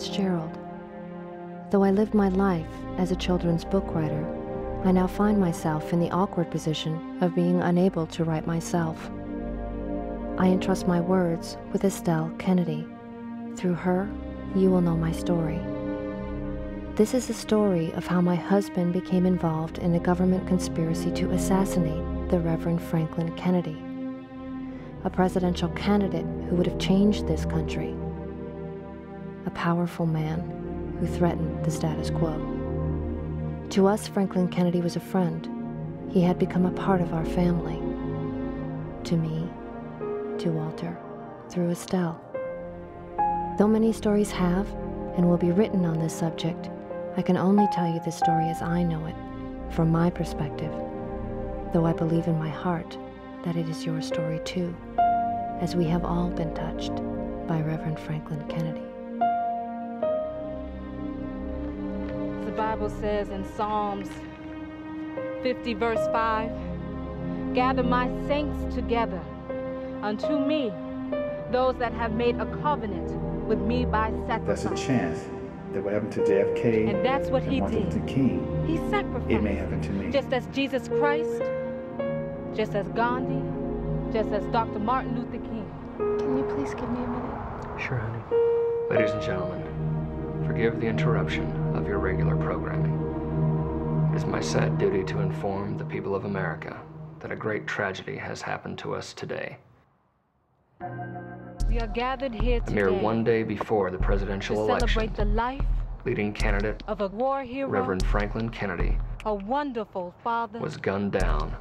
Fitzgerald. Though I lived my life as a children's book writer, I now find myself in the awkward position of being unable to write myself. I entrust my words with Estelle Kennedy. Through her, you will know my story. This is a story of how my husband became involved in a government conspiracy to assassinate the Reverend Franklin Kennedy, a presidential candidate who would have changed this country, a powerful man who threatened the status quo. To us, Franklin Kennedy was a friend. He had become a part of our family. To me, to Walter, through Estelle. Though many stories have and will be written on this subject, I can only tell you the story as I know it, from my perspective, though I believe in my heart that it is your story too, as we have all been touched by Reverend Franklin Kennedy. The Bible says in Psalms 50 verse 5, "Gather my saints together unto me, those that have made a covenant with me by sacrifice." That's a chance that what happened to JFK and that's what he Martin did. Luther King, He sacrificed. it may happen to me. Just as Jesus Christ, just as Gandhi, just as Dr. Martin Luther King. Can you please give me a minute? Sure, honey. Ladies and gentlemen, forgive the interruption of your regular programming. It is my sad duty to inform the people of America that a great tragedy has happened to us today. We are gathered here A today mere one day before the to presidential celebrate election, the life leading candidate of a war hero, Reverend Franklin Kennedy a wonderful father, was gunned down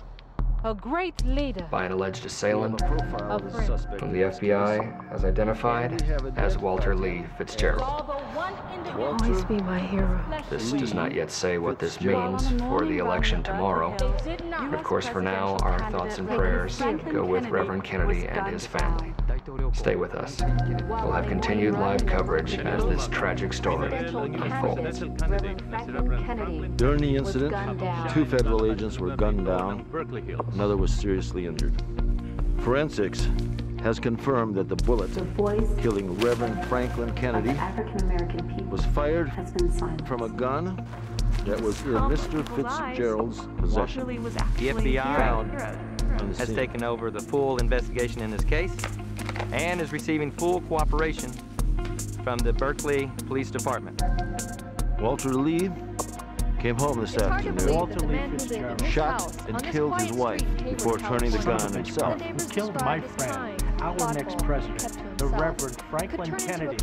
a great leader, by an alleged assailant a friend. whom the FBI has identified as Walter Lee Fitzgerald. Although one individual Always be my hero. This does not yet say what this means for the election tomorrow. did not. But of course, for now, our thoughts and prayers go with Reverend Kennedy and his family. Stay with us. We'll have continued live coverage as this tragic story unfolds. During the incident, 2 federal agents were gunned down. Another was seriously injured. Forensics has confirmed that the bullet killing Reverend Franklin Kennedy was fired from a gun that was in Mr. Fitzgerald's possession. The FBI Found on the has scene. taken over the full investigation in this case and is receiving full cooperation from the Berkeley Police Department. Walter Lee came home this afternoon, Walter Lee Fitzgerald shot and killed his wife before turning the gun on himself. who killed my friend, our next president, the Reverend Franklin Kennedy,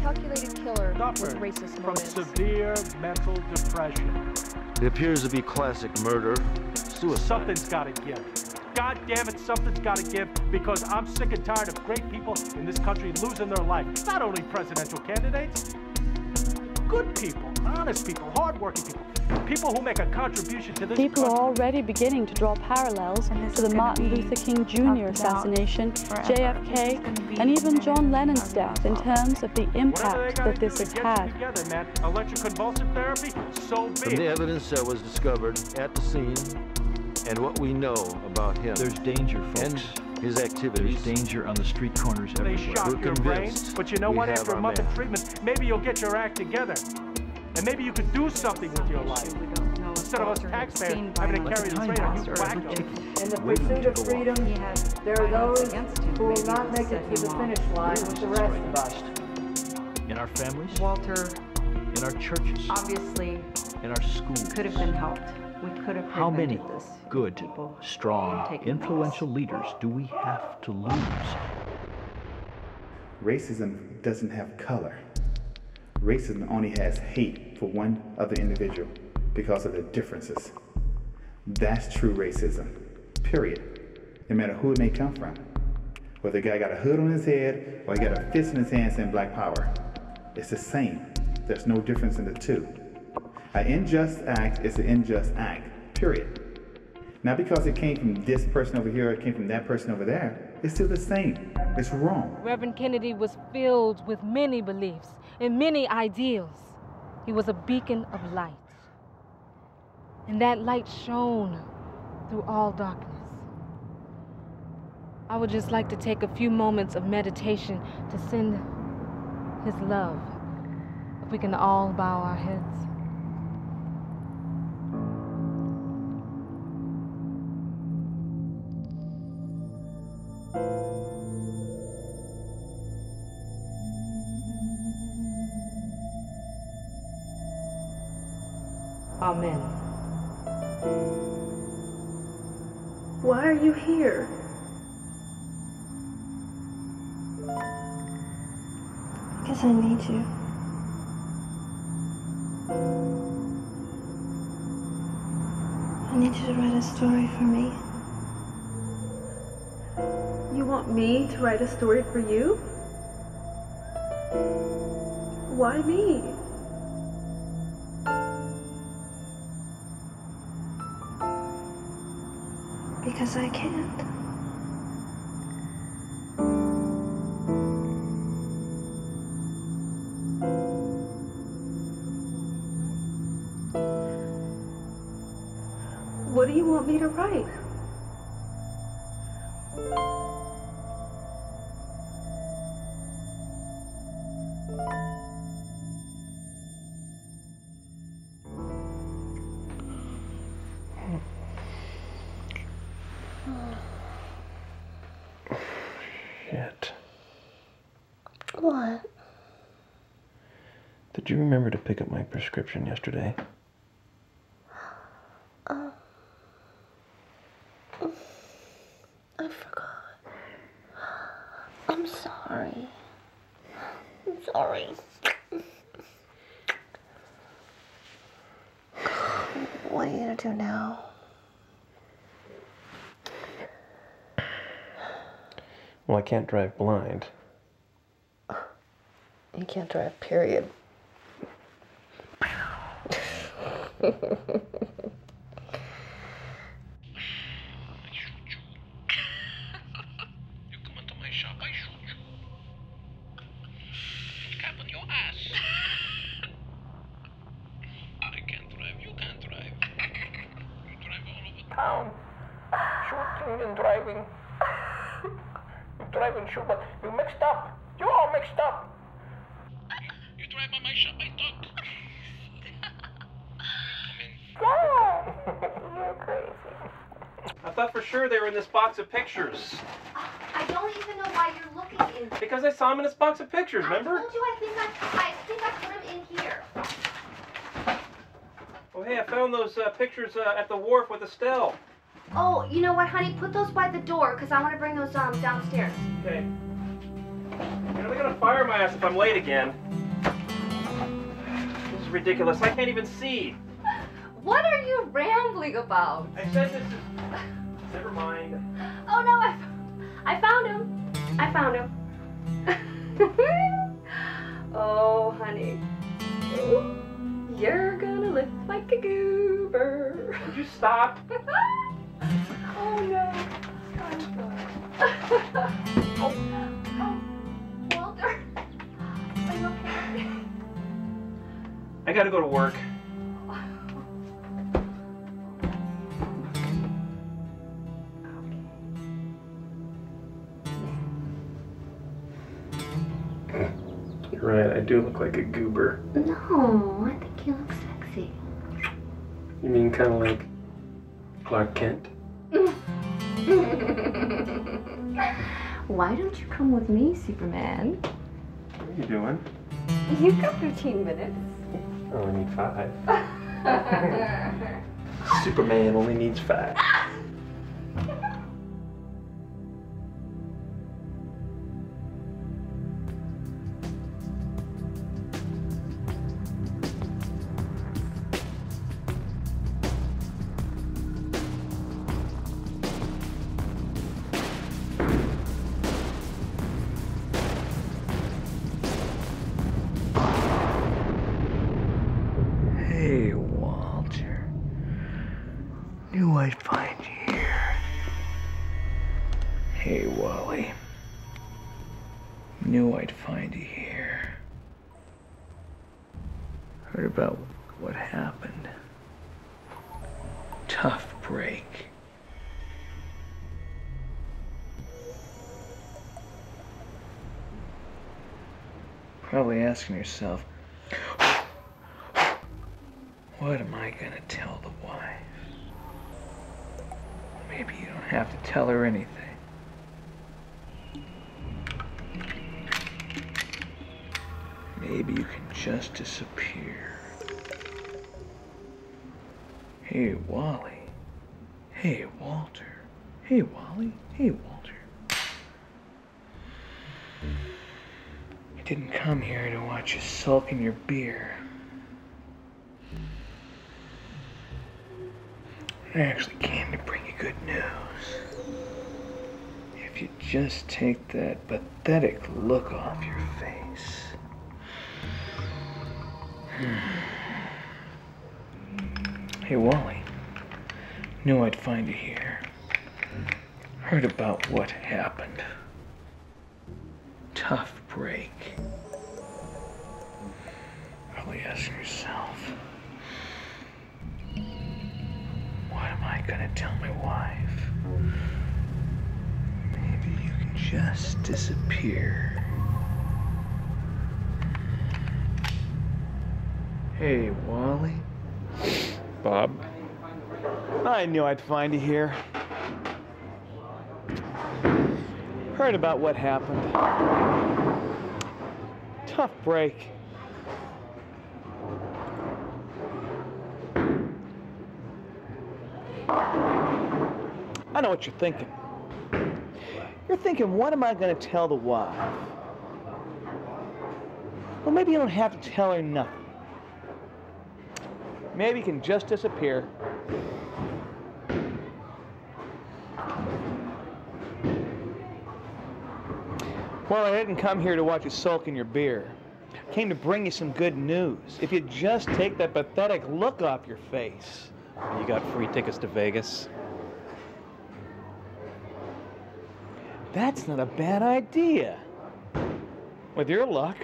suffered from severe mental depression. It appears to be classic murder, suicide. Something's got to give. God damn it, something's got to give, because I'm sick and tired of great people in this country losing their life. Not only presidential candidates, good people, honest people, hardworking people, people who make a contribution to this People country. are already beginning to draw parallels to the Martin Luther King Jr. assassination, JFK, and even John Lennon's death in terms of the impact that this has had. Together, man. Electroconvulsive therapy, so From big. the evidence that was discovered at the scene and what we know about him There's danger, and folks. his activities, There's danger on the street corners They everywhere. shock We're your brain, convinced but you know we what? have After a our month man. of treatment, maybe you'll get your act together. And maybe you could do something with your life. Instead of us taxpayers having to carry the freight on you wacko. In the pursuit of freedom, there are those who will not make it to the finish line with the rest of us. In our families, Walter in our churches, obviously in our schools. could have been helped. We could have How many prevented this. good, People strong, taking influential leaders do we have to lose? Racism doesn't have color. Racism only has hate for one other individual because of the differences. That's true racism, period. No matter who it may come from. Whether the guy got a hood on his head or he got a fist in his hand saying Black Power. It's the same. There's no difference in the two. An unjust act is an unjust act, period. Not because it came from this person over here, or it came from that person over there. It's still the same. It's wrong. Reverend Kennedy was filled with many beliefs and many ideals. He was a beacon of light. And that light shone through all darkness. I would just like to take a few moments of meditation to send his love, if we can all bow our heads. Amen. Why are you here? Because I need you. I need you to write a story for me. You want me to write a story for you? Why me? Because I can't. What do you want me to write? Shit. What? Did you remember to pick up my prescription yesterday? I forgot. I'm sorry. I'm sorry. What are you gonna do now? Well, I can't drive blind. You can't drive, period. Town, shooting and driving. You drive and shoot, but you mixed up. You all mixed up. You drive by my shop, I talk. Come in. You're crazy. I thought for sure they were in this box of pictures. I don't even know why you're looking in. Because I saw them in this box of pictures, remember? I told you I think I put them in here. Oh, hey, I found those pictures at the wharf with Estelle. Oh, you know what, honey? Put those by the door, because I want to bring those downstairs. Okay. You know, they're gonna fire my ass if I'm late again. This is ridiculous. I can't even see. What are you rambling about? I said this is... Never mind. Oh, no, I found him. I found him. Oh, honey. You're gonna look like a goober. Would you stop? Oh, no. I'm sorry. Oh, Walter. Are you okay? I gotta go to work. You're right, I do look like a goober. No, I think you look sexy. You mean kind of like Clark Kent? Why don't you come with me, Superman? What are you doing? You've got 15 minutes. Oh, I need 5. Superman only needs 5. Hey, Walter. Knew I'd find you here. Hey, Wally. Knew I'd find you here. Heard about what happened. Tough break. Probably asking yourself, What am I gonna tell the wife? Maybe you don't have to tell her anything. Maybe you can just disappear. Hey, Wally. Hey, Walter. Hey, Wally. Hey, Walter. I didn't come here to watch you sulk in your beer. I actually came to bring you good news. If you just take that pathetic look off your face. Hey, Wally. Knew I'd find you here. Heard about what happened. Tough break. Probably asking yourself, what am I gonna tell my wife? Maybe you can just disappear. Hey, Wally. Bob? I knew I'd find you here. Heard about what happened. Tough break. I know what you're thinking. You're thinking, what am I going to tell the wife? Well, maybe you don't have to tell her nothing. Maybe you can just disappear. Well, I didn't come here to watch you sulk in your beer. I came to bring you some good news. If you just take that pathetic look off your face. You got free tickets to Vegas? That's not a bad idea. With your luck.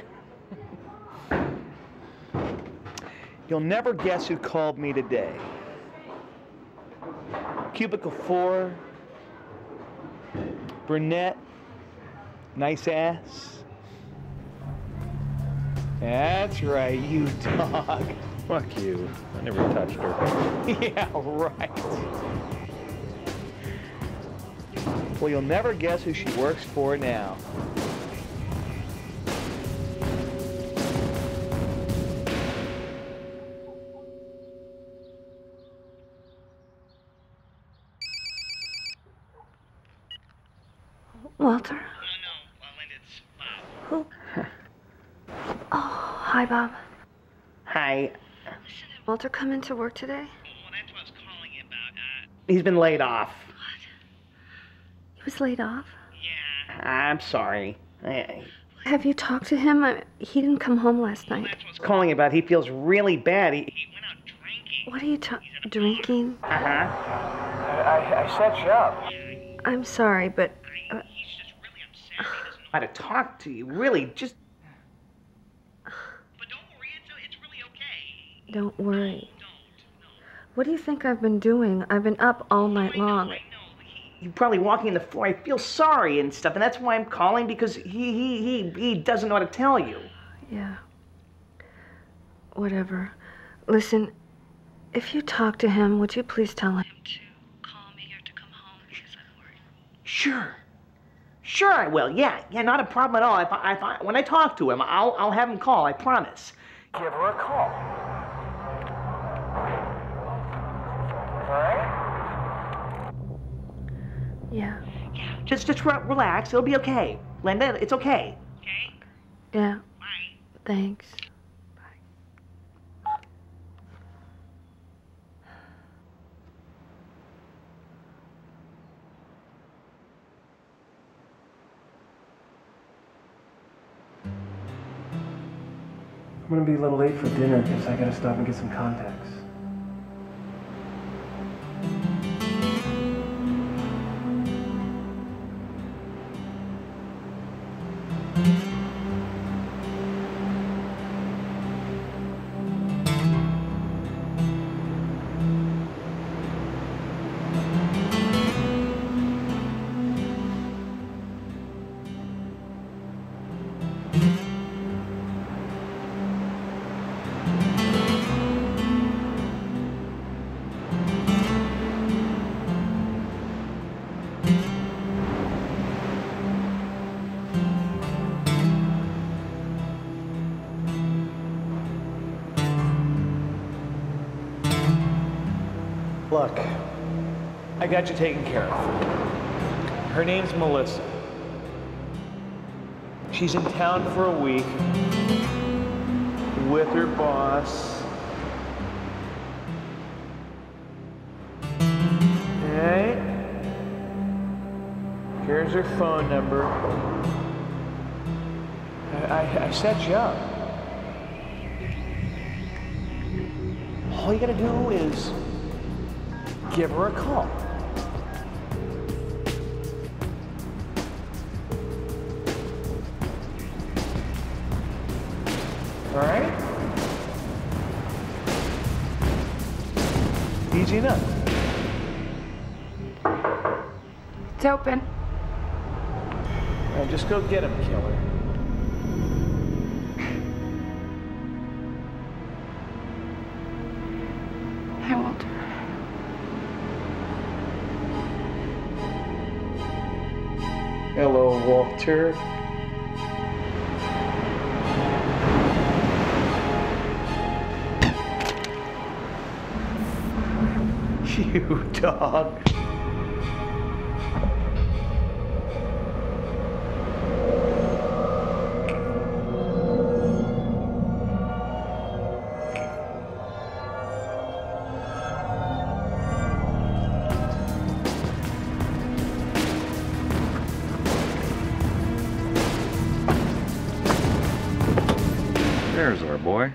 You'll never guess who called me today. Cubicle 4, brunette, nice ass. That's right, you dog. Fuck you. I never touched her. Yeah, right. Well, you'll never guess who she works for now. Walter? No, Linda, it's Bob. Who? Oh, hi, Bob. Hi. Walter come into work today? Well, that's what I was calling you about. He's been laid off. He was laid off? Yeah. I'm sorry. Have you talked to him? He didn't come home last night. I was calling about he feels really bad. He went out drinking. What are you drinking? I set you up. I'm sorry, but... He's just really upset. He doesn't know how to talk to you. Really, just... But don't worry, it's really okay. Don't worry. What do you think I've been doing? I've been up all night long. You're probably walking on the floor. I feel sorry and stuff, and that's why I'm calling, because he doesn't know how to tell you. Yeah. Whatever. Listen, if you talk to him, would you please tell him to call me or to come home, because I'm worried. Sure I will. Yeah, not a problem at all. When I talk to him, I'll have him call, I promise. Give her a call. All right? Yeah. Just relax. It'll be okay. Linda, it's okay. Okay? Yeah. Bye. Thanks. I'm gonna be a little late for dinner because I gotta stop and get some contacts. Look, I got you taken care of. Her name's Melissa. She's in town for a week with her boss. Alright? Here's her phone number. I set you up. All you gotta do is give her a call. All right? Easy enough. It's open. All right, just go get him, killer. Hi, Walter. Hello, Walter. You dog. There's our boy.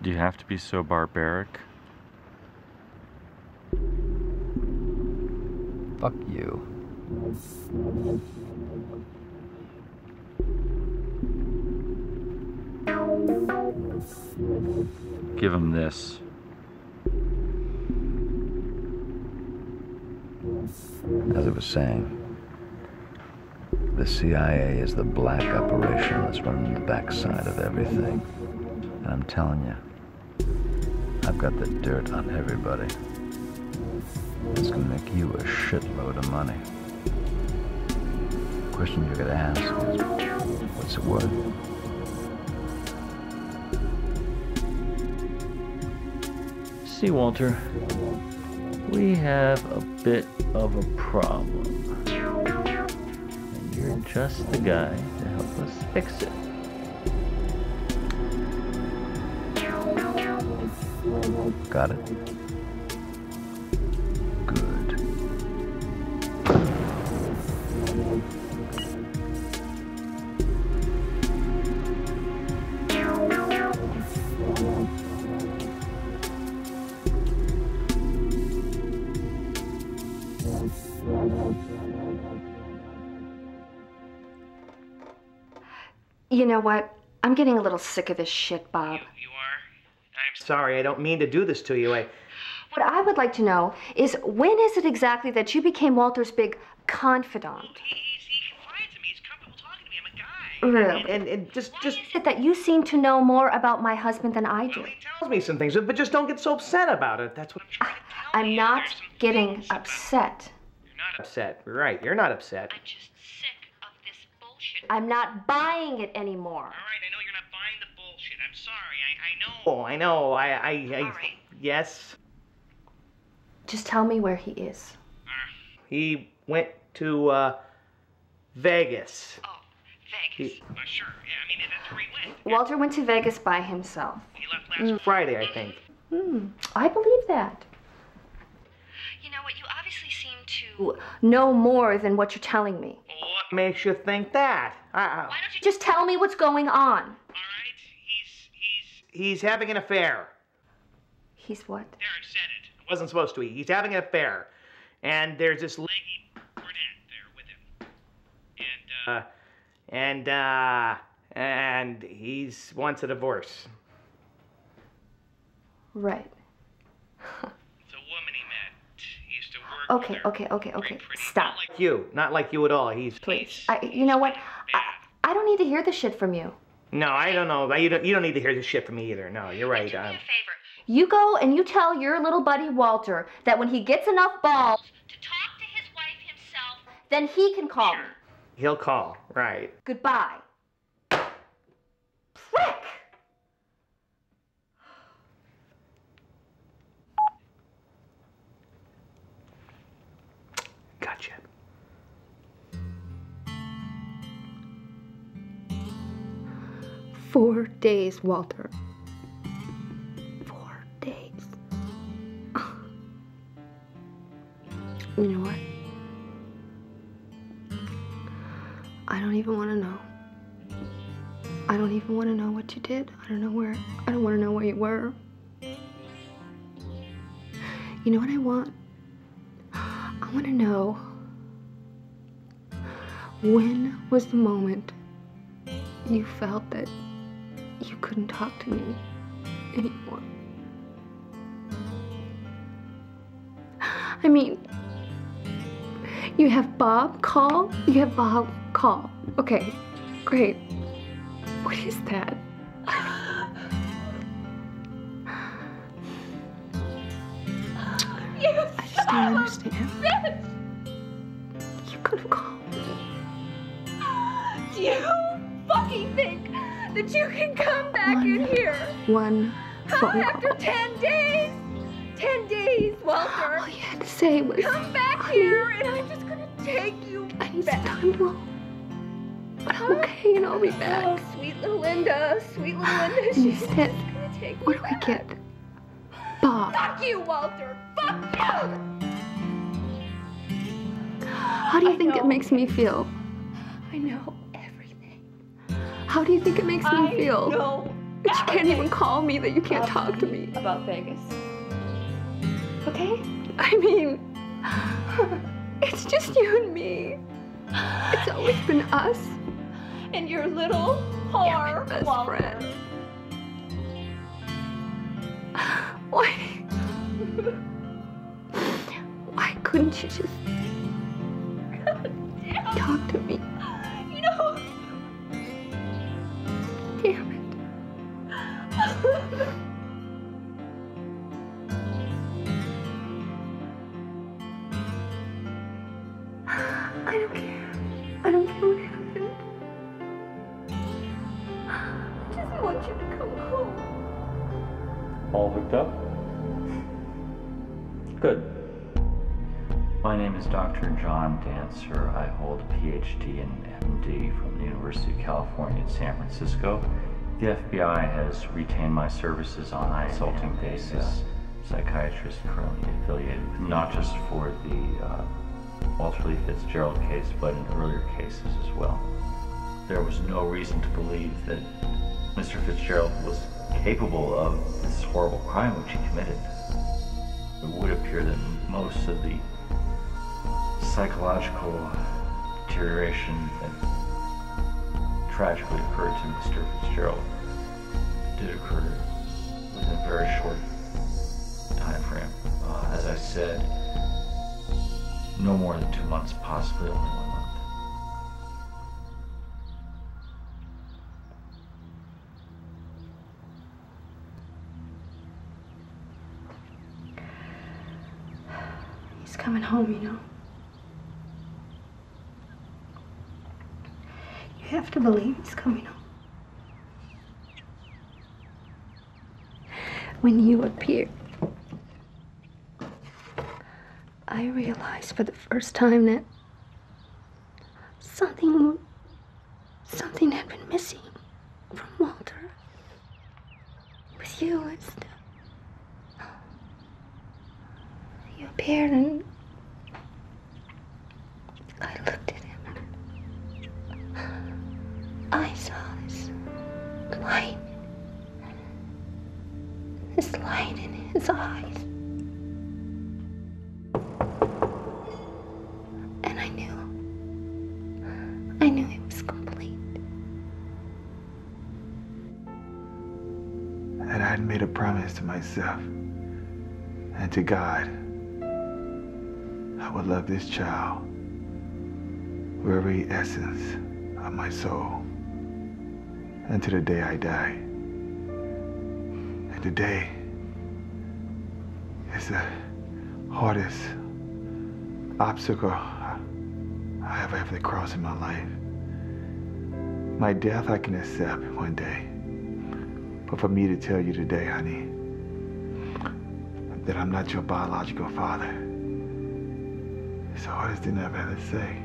Do you have to be so barbaric? Fuck you. Give him this. As I was saying, the CIA is the black operation that's running the backside of everything. And I'm telling you, I've got the dirt on everybody. It's gonna make you a shitload of money. The question you're gonna ask is, what's it worth? See, Walter, we have a bit of a problem. And you're just the guy to help us fix it. Got it? Good. You know what? I'm getting a little sick of this shit, Bob. You are? I'm sorry, I don't mean to do this to you. What I would like to know is, when is it exactly that you became Walter's big confidant? He confides in me. He's comfortable talking to me. I'm a guy. Really? And just Why is it that you seem to know more about my husband than I do? Well, he tells me some things, but just don't get so upset about it. That's what I'm trying to tell you. I'm not getting upset. You're not upset. You're right. You're not upset. I'm just sick of this bullshit. I'm not buying it anymore. All right, I know you're not buying the bullshit. I'm sorry. I know. Oh, I know. I yes. Just tell me where he is. He went to Vegas. Oh, Vegas. Sure. Yeah, I mean, that's where he went. Walter went to Vegas by himself. He left last Friday, I think. I believe that. You know what? You obviously seem to know more than what you're telling me. What makes you think that? Why don't you just tell me what's going on? All right. He's having an affair. He's what? There, I said it. I wasn't supposed to. He's having an affair. And there's this leggy brunette there with him. And he wants a divorce. Right. It's a woman he met. He used to work with her. Okay. Stop. Not like you at all. Please. You know what? I don't need to hear this shit from you. No, I don't know. You don't need to hear this shit from me either. No, you're right. Do me a favor. You go and you tell your little buddy Walter that when he gets enough balls to talk to his wife himself, then he can call me. He'll call, right. Goodbye. yet. 4 days, Walter. 4 days. You know what? I don't even want to know. I don't even want to know what you did. I don't want to know where you were. You know what I want? I want to know, when was the moment you felt that you couldn't talk to me anymore? I mean, you have Bob call? You have Bob call. Okay, great. What is that? I just don't understand. You could have called me. Do you fucking think that you can come back in here? One phone call. After 10 days? 10 days, Walter. All you had to say was, come back honey, here and I'm just gonna take you I need back. some time alone. But I'm okay and I'll be back. Oh, sweet little Linda. Sweet little Linda. She's Instead, gonna take what you do we back. get? Bob. Fuck you, Walter. Fuck you. How do you think it makes me feel? I know everything. How do you think it makes me feel? I know that you can't even call me, that you can't talk to me. About Vegas. Okay? I mean, it's just you and me. It's always been us. And your little whore, best Walter. friend. Why? Why couldn't you just talk to me? You know. Damn it. I don't care. I don't care what happened. I just want you to come home. All hooked up? Good. My name is Dr. John Dancer. I hold a PhD and MD from the University of California at San Francisco. The FBI has retained my services on a consulting basis. Psychiatrist currently affiliated, not just for the Walter Lee Fitzgerald case, but in earlier cases as well. There was no reason to believe that Mr. Fitzgerald was capable of this horrible crime which he committed. It would appear that most of the psychological deterioration that tragically occurred to Mr. Fitzgerald did occur within a very short time frame. As I said, no more than 2 months, possibly only 1 month. He's coming home, you know. You have to believe he's coming home. When you appeared, I realized for the first time that something had been missing from Walter. With you, you appeared and I looked at him and I saw this light. This light in his eyes. And I knew it was complete. And I'd made a promise to myself and to God. I would love this child with every essence of my soul until the day I die. And today is the hardest obstacle I have ever crossed in my life. My death I can accept one day. But for me to tell you today, honey, that I'm not your biological father, It's the hardest thing I've had to say.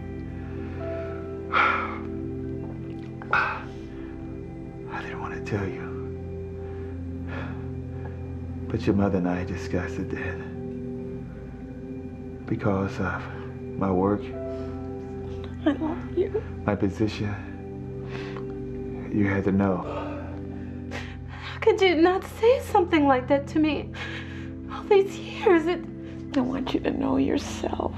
I didn't want to tell you. But your mother and I discussed it then. Because of my work. I love you. My position. You had to know. How could you not say something like that to me? All these years, I want you to know yourself.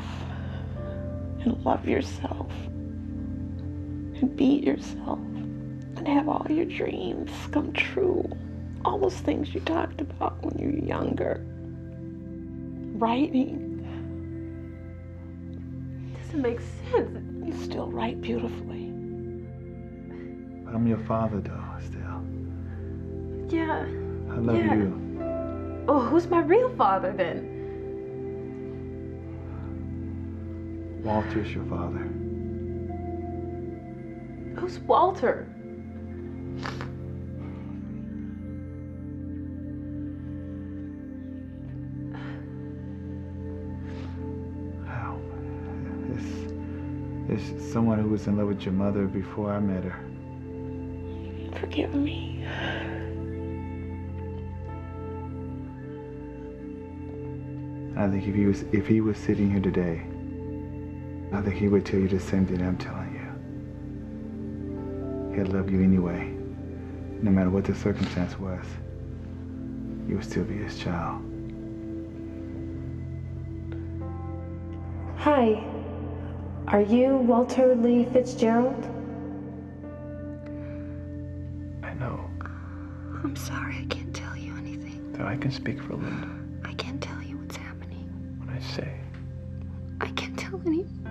And love yourself. And be yourself. And have all your dreams come true. All those things you talked about when you were younger. Writing. Doesn't make sense. You still write beautifully. But I'm your father, though, still. Yeah. I love you. Oh, who's my real father then? Walter's your father. Who's Walter? It's someone who was in love with your mother before I met her. Forgive me. I think if he was sitting here today, I think he would tell you the same thing I'm telling you. He'd love you anyway. No matter what the circumstance was, you would still be his child. Hi. Are you Walter Lee Fitzgerald? I know. I'm sorry, I can't tell you anything. So I can speak for Linda. I can't tell you what's happening. When I say I can't tell anyone.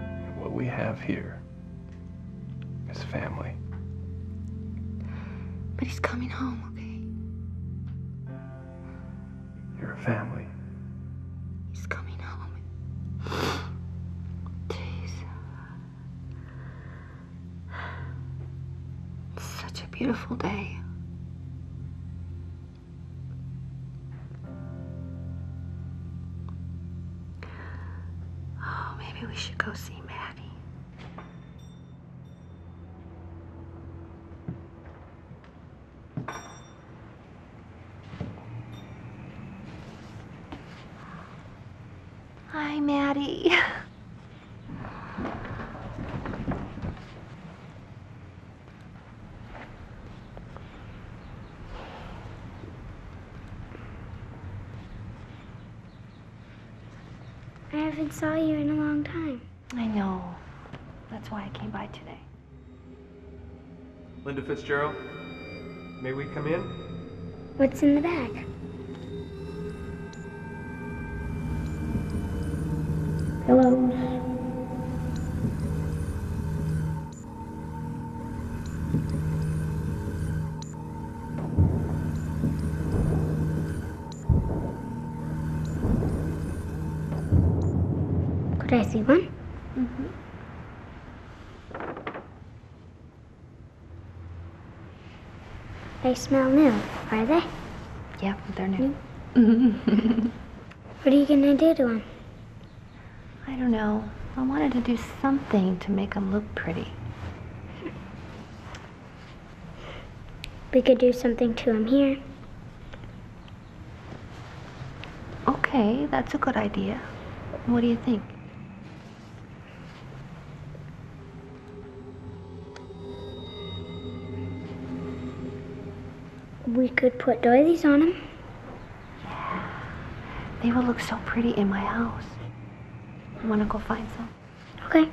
what we have here is family. But he's coming home, okay? You're a family. He's coming home. Such a beautiful day. Oh, maybe we should go see Maddie. Hi, Maddie. I haven't saw you in a long time. I know. That's why I came by today. Linda Fitzgerald, may we come in? What's in the bag? Hello. Could I see one? Mm-hmm. They smell new, are they? Yep, they're new. What are you gonna do to them? I don't know. I wanted to do something to make them look pretty. We could do something to them here. Okay, that's a good idea. What do you think? We could put doilies on them. Yeah. They will look so pretty in my house. You want to go find some? Okay.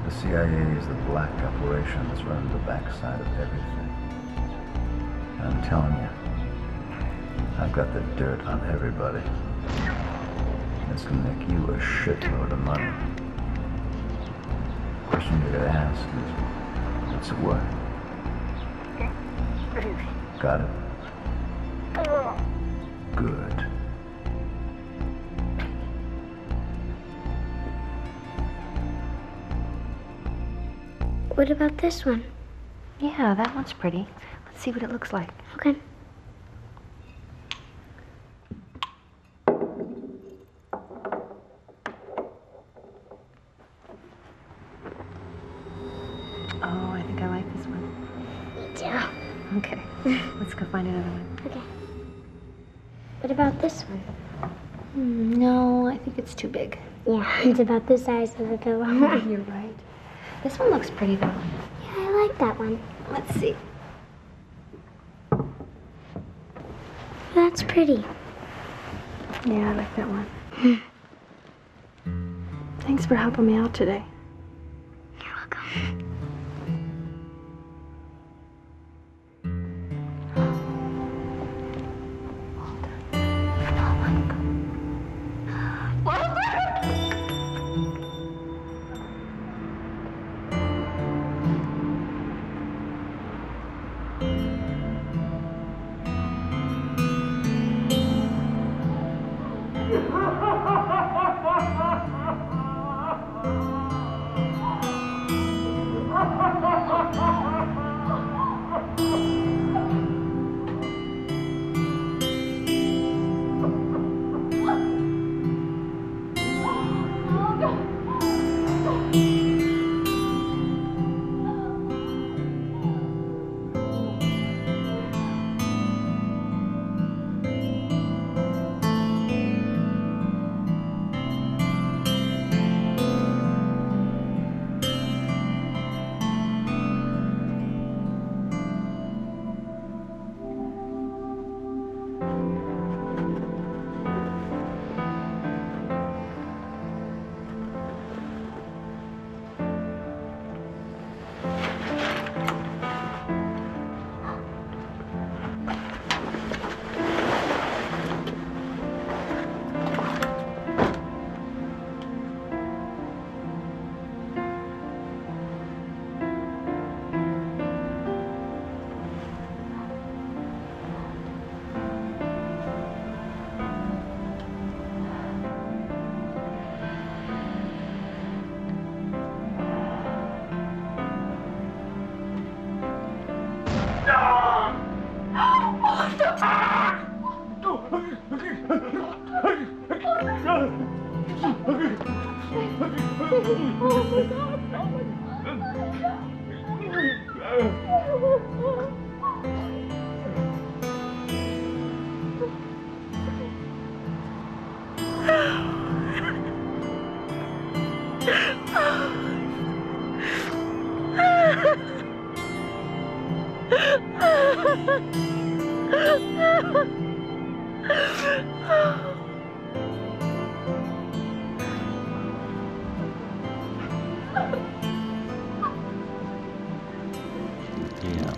The CIA is the black operation that's running the backside of everything. And I'm telling you, I've got the dirt on everybody. It's gonna make you a shitload of money. The question you gotta ask is, what's it worth? Got it? Good. What about this one? Yeah, that one's pretty. Let's see what it looks like. Okay. Oh, I think I like this one. Me too. Okay, let's go find another one. Okay. What about this one? No, I think it's too big. Yeah, it's about the size of a pillow. You're right. This one looks pretty, though. Yeah, I like that one. Let's see. That's pretty. Yeah, I like that one. Thanks for helping me out today. You're welcome.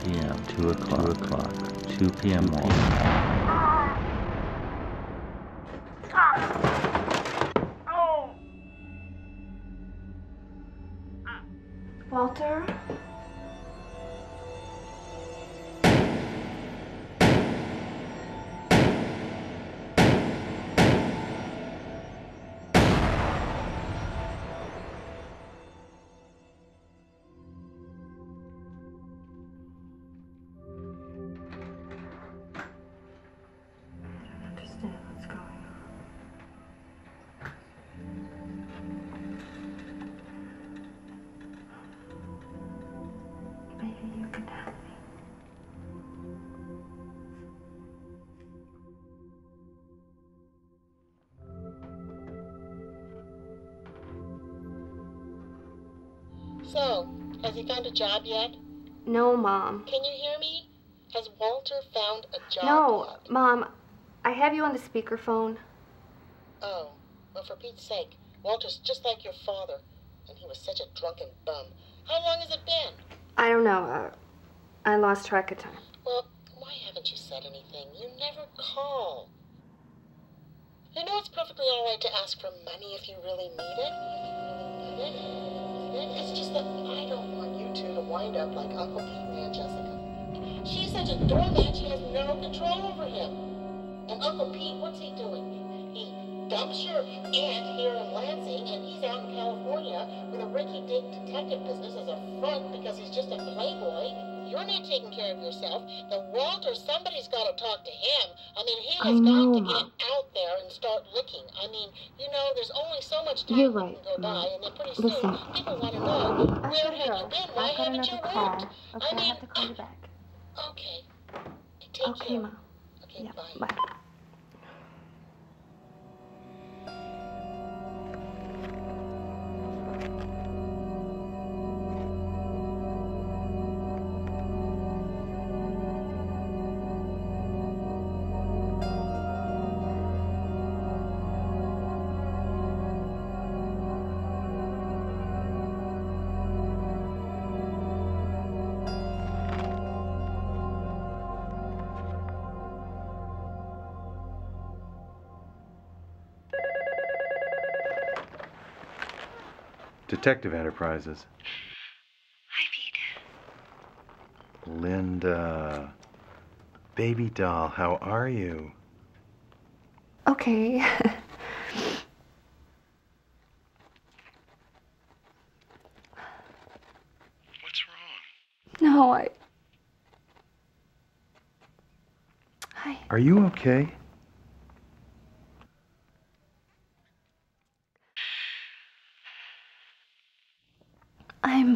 p.m., 2 o'clock, 2 p.m. Walter? So, has he found a job yet? No, Mom. Can you hear me? Has Walter found a job No, yet? Mom. I have you on the speakerphone. Oh, well, for Pete's sake, Walter's just like your father, and he was such a drunken bum. How long has it been? I don't know. I lost track of time. Well, why haven't you said anything? You never call. You know it's perfectly all right to ask for money if you really need it. It's just that I don't want you two to wind up like Uncle Pete and Aunt Jessica. She's such a doormat, she has no control over him. And Uncle Pete, what's he doing? He dumps your aunt here in Lansing, and he's out in California with a rinky-dink detective business as a front because he's just a playboy. You're not taking care of yourself. The Walter, somebody's got to talk to him. I mean, he has got to get out there and start looking. I mean, you know, there's only so much time You're that right, can go by, and then pretty Listen. soon people want to know, where have you been? Why haven't you worked? Okay, I have to call you back. Okay. Take Okay, care. Mom. Okay, Yeah, bye. bye. Detective Enterprises. Hi, Pete. Linda. Baby doll, how are you? Okay. What's wrong? No, Hi. Are you okay? I'm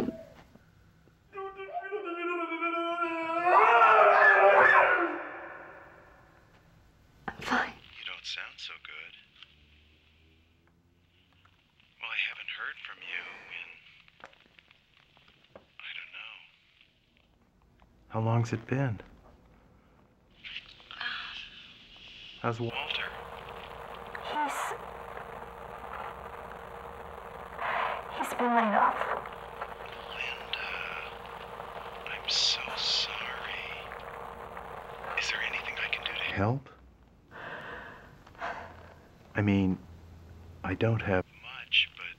fine. You don't sound so good. Well, I haven't heard from you in... I don't know. How long's it been? How's Walter? He's been laid off. Linda, I'm so sorry. Is there anything I can do to help? I mean, I don't have much, but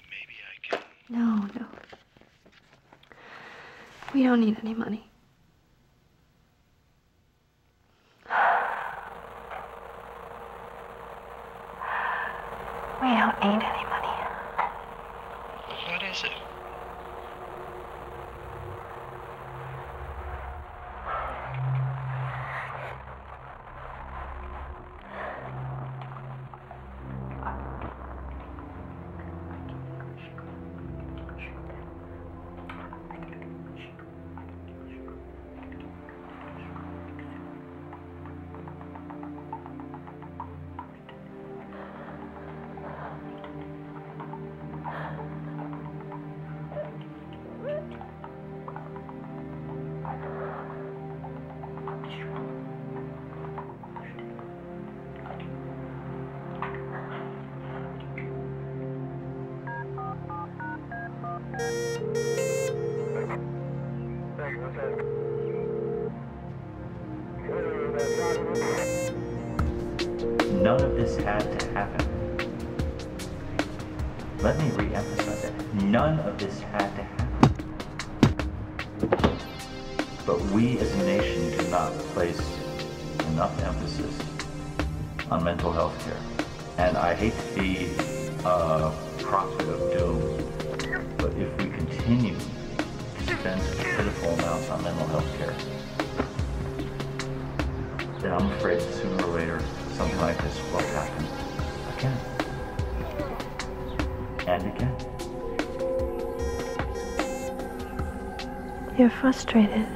maybe I can... No. We don't need any money. We don't need any money. What is it? None of this had to happen. Let me re-emphasize it. None of this had to happen. But we as a nation do not place enough emphasis on mental health care. And I hate to be a prophet of doom, but if we continue to spend such pitiful amounts on mental health care, then I'm afraid that sooner or later something like this will happen again. And again. You're frustrated.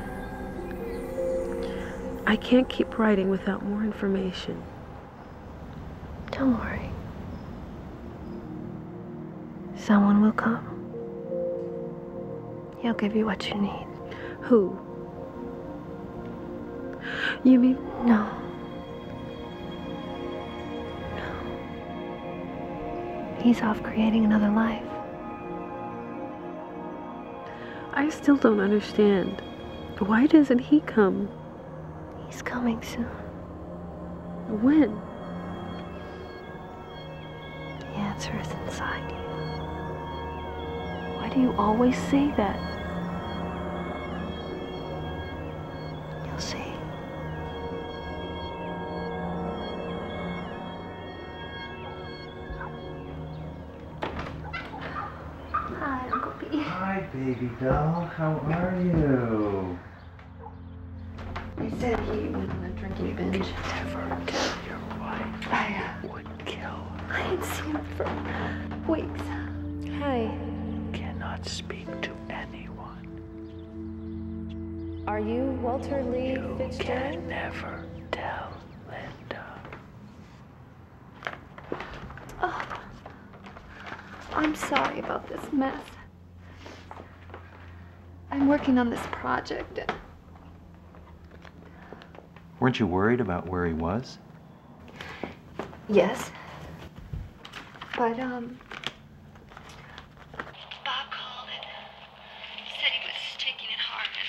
I can't keep writing without more information. Don't worry. Someone will come. He'll give you what you need. Who? You mean... No. He's off creating another life. I still don't understand. Why doesn't he come? He's coming soon. When? The answer is inside you. Why do you always say that? You'll see. baby doll. How are you? He said he went on a drinking binge. Never tell your wife. I would kill her. I hadn't seen him for weeks. Hi. Cannot speak to anyone. Are you Walter Lee You Fitzgerald? can never tell Linda. Oh, I'm sorry about this mess. I'm working on this project. Weren't you worried about where he was? Yes. But, Bob called it. Said he was taking it hard and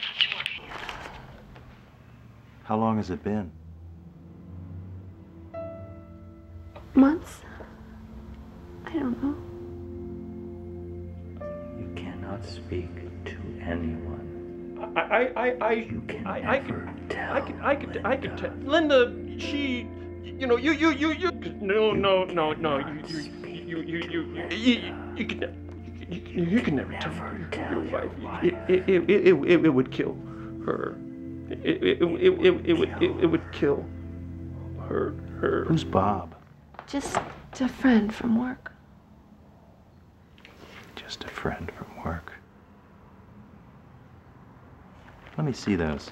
not to worry. How long has it been? Months? I don't know. You cannot speak to anyone. You can never tell Linda, she, you can never tell your wife. It would kill her. It would kill her. Who's Bob? Just a friend from work. Just a friend from work. Let me see those.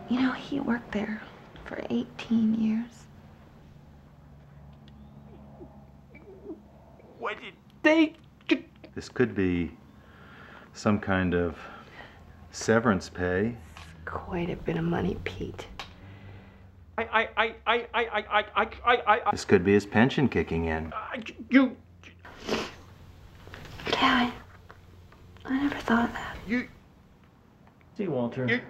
You know, he worked there for 18 years. What did they? This could be some kind of severance pay. Quite a bit of money, Pete. This could be his pension kicking in. Yeah, I never thought of that. See, Walter.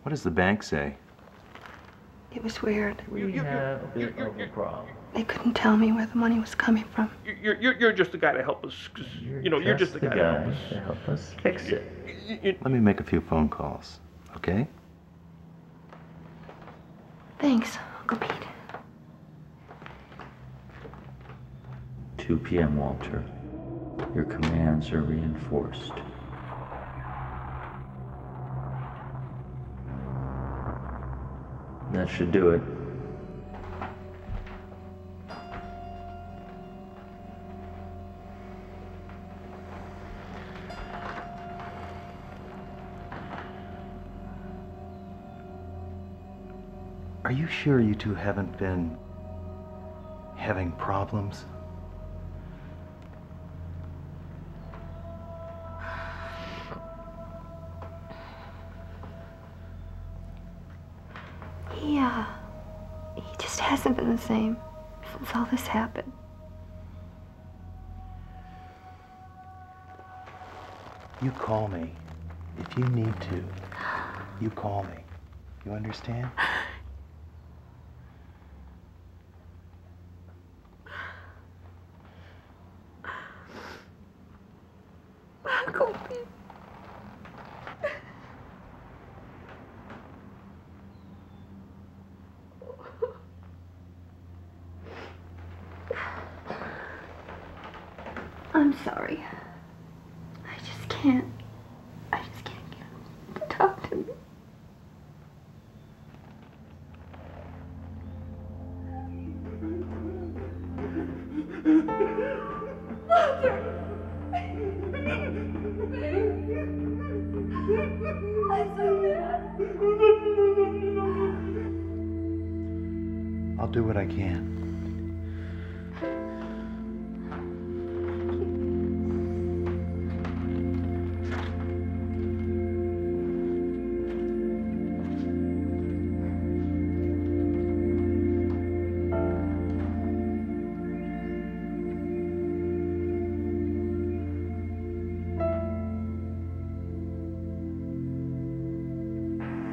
What does the bank say? It was weird. We have a bit of a problem. They couldn't tell me where the money was coming from. You're just the guy to help us. You're just the guy to help us fix it. Let me make a few phone calls, okay? Thanks, Uncle Pete. 2 p.m., Walter. Your commands are reinforced. That should do it. Are you sure you two haven't been having problems? He just hasn't been the same since all this happened. You call me if you need to. You call me. You understand? Uncle Pete. I'm sorry. I just can't get him to talk to me. Walter! I'm so bad. I'll do what I can.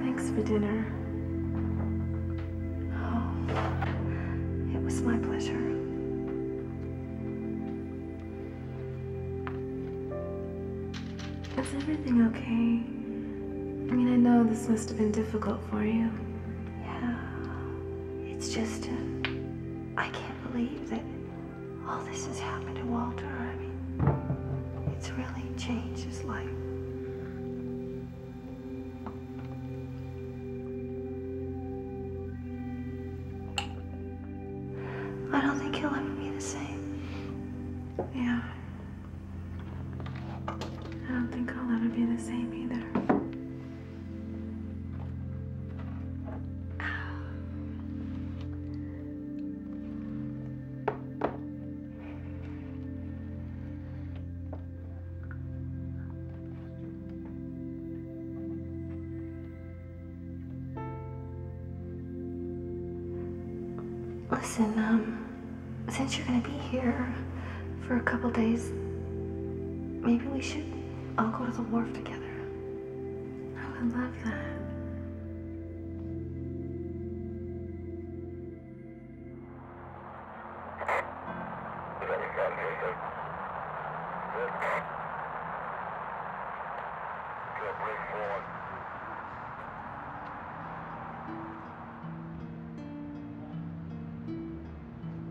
Thanks for dinner. Oh, it was Is everything okay? I mean, I know this must have been difficult for you. Yeah. It's just, I can't believe that all this has happened to Walter. I mean, it's really changed his life. I don't think he'll ever be the same. Yeah. I don't think I'll ever be the same either. Listen, since you're gonna be here for a couple days, maybe we should all go to the wharf together. I would love that.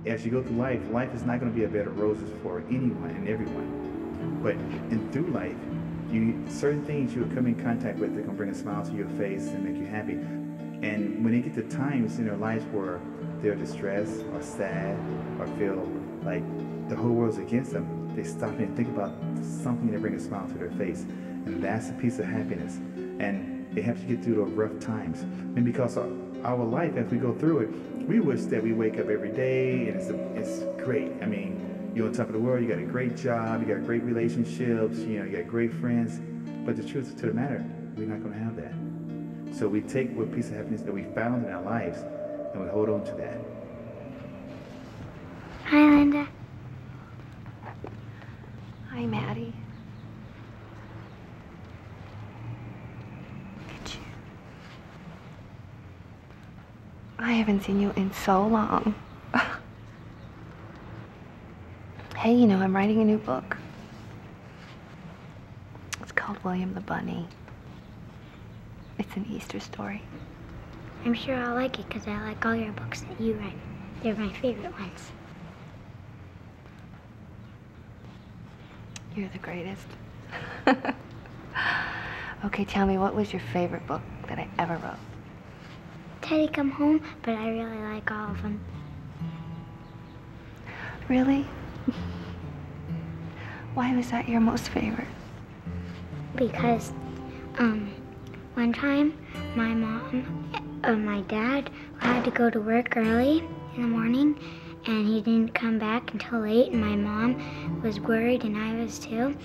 As you go through life, life is not going to be a bed of roses for anyone and everyone. But through life, certain things you'll come in contact with that can bring a smile to your face and make you happy. And when they get to times in their lives where they're distressed or sad or feel like the whole world's against them, they stop and think about something that brings a smile to their face. And that's a piece of happiness. And it helps you get through the rough times. And because our life, as we go through it, we wish that we wake up every day and it's great. I mean, you're on top of the world, you got a great job, you got great relationships, you got great friends. But the truth to the matter, we're not going to have that. So we take what piece of happiness that we found in our lives and we hold on to that. Hi, Linda. Hi, Maddie. I haven't seen you in so long. Hey, I'm writing a new book. It's called William the Bunny. It's an Easter story. I'm sure I'll like it because I like all your books that you write. They're my favorite ones. You're the greatest. Okay, tell me, what was your favorite book that I ever wrote? Teddy Come Home, but I really like all of them. Really? Why was that your most favorite? Because one time my dad had to go to work early in the morning and he didn't come back until late, and my mom was worried and I was too,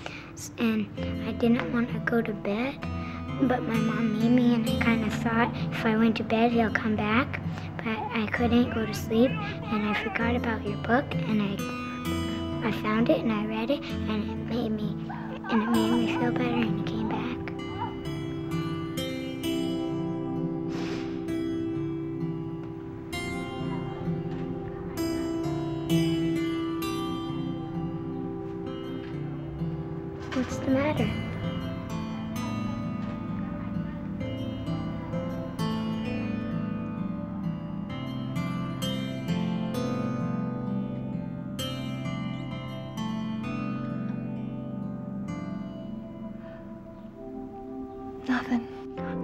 and I didn't want to go to bed. But my mom made me, and I kind of thought if I went to bed, he'll come back. But I couldn't go to sleep, and I forgot about your book, and I found it, and I read it, and it made me feel better, and he came back. What's the matter? Nothing.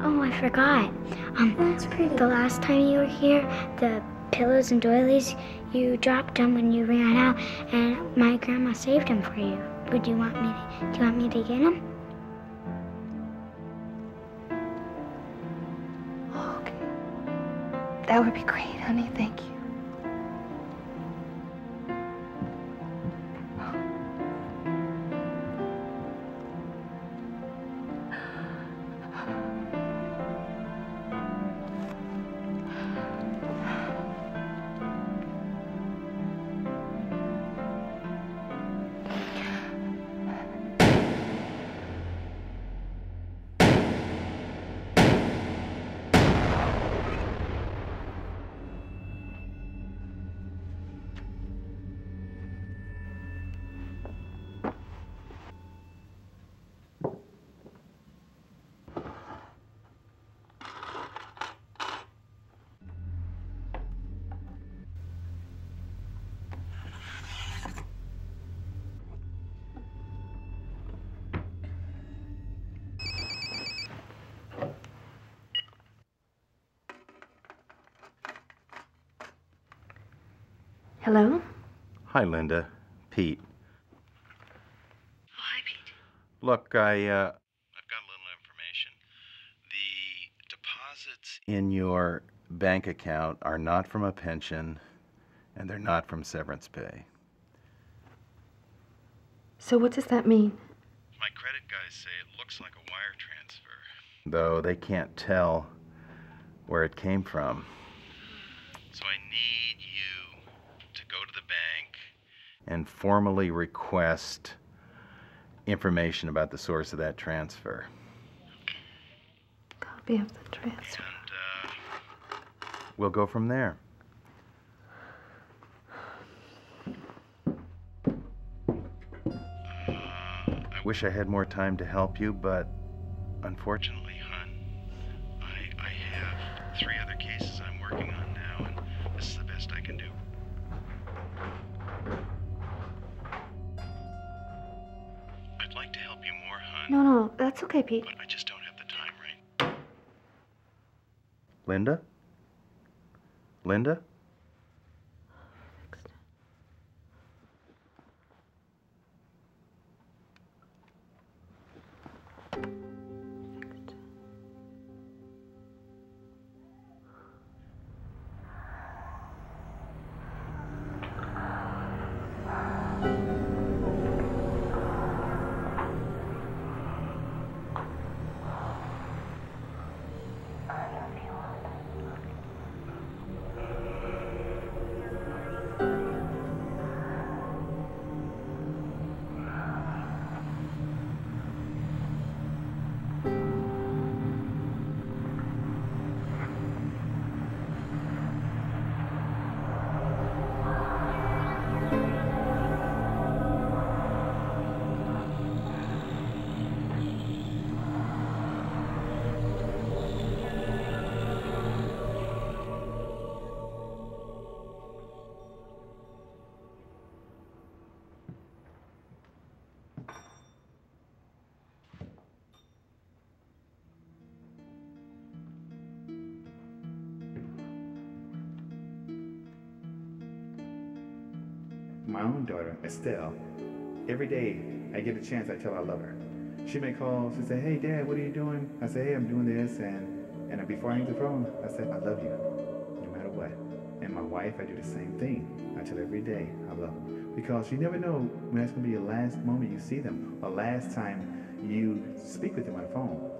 Oh, I forgot. That's pretty. The last time you were here, the pillows and doilies, you dropped them when you ran out, and my grandma saved them for you. Do you want me to get them? Okay. That would be great, honey. Thank you. Hello? Hi, Linda. Pete. Hi, Pete. Look, I've got a little information. The deposits in your bank account are not from a pension, and they're not from severance pay. So what does that mean? My credit guys say it looks like a wire transfer, though they can't tell where it came from. So I need you to go to the bank and formally request information about the source of that transfer. Copy of the transfer. And we'll go from there. I wish I had more time to help you, but unfortunately, hon, I have 3 other cases I'm working on now, and this is the best I can do. I'd like to help you more, hon. No, that's okay, Pete. But I just don't have the time right. Linda? Linda? My own daughter, Estelle, every day I get a chance, I tell her I love her. She may call, she say, hey Dad, what are you doing? I say, hey, I'm doing this, and before I hang the phone, I say, I love you, no matter what. And my wife, I do the same thing. I tell her every day I love her. Because you never know when that's gonna be your last moment you see them, or last time you speak with them on the phone.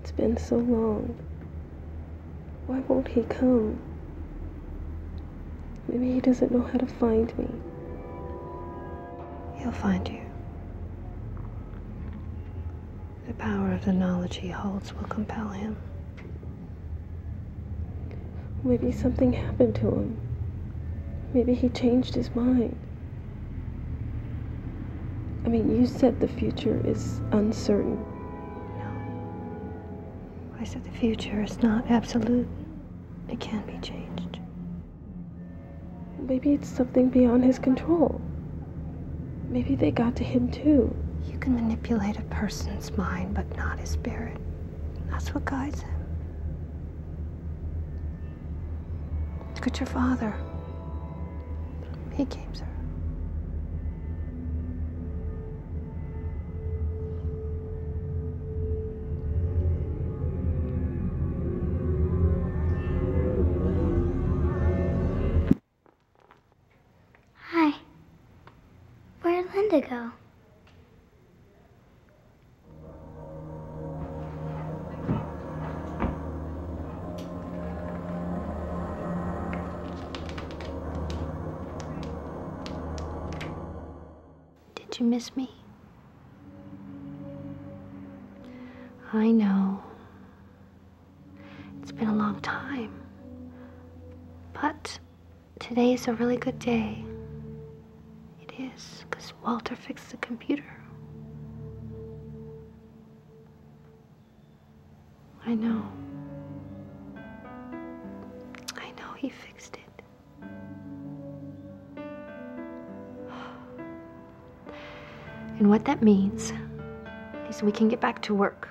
It's been so long. Why won't he come? Maybe he doesn't know how to find me. He'll find you. The power of the knowledge he holds will compel him. Maybe something happened to him. Maybe he changed his mind. I mean, you said the future is uncertain. I said the future is not absolute. It can be changed. Maybe it's something beyond his control. Maybe they got to him too. You can manipulate a person's mind, but not his spirit. That's what guides him. Look at your father. He came through. Hi. Where'd Linda go? Did you miss me? I know. It's been a long time. But today is a really good day. It is, because Walter fixed the computer. I know. I know he fixed it. And what that means is we can get back to work.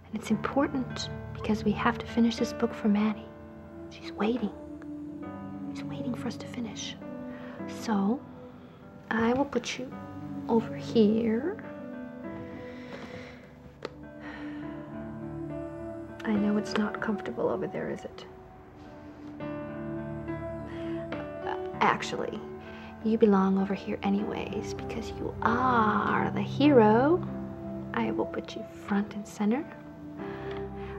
And it's important because we have to finish this book for Maddie. She's waiting. She's waiting for us to finish. So, I will put you over here. I know it's not comfortable over there, is it? Actually, you belong over here anyways because you are the hero. I will put you front and center.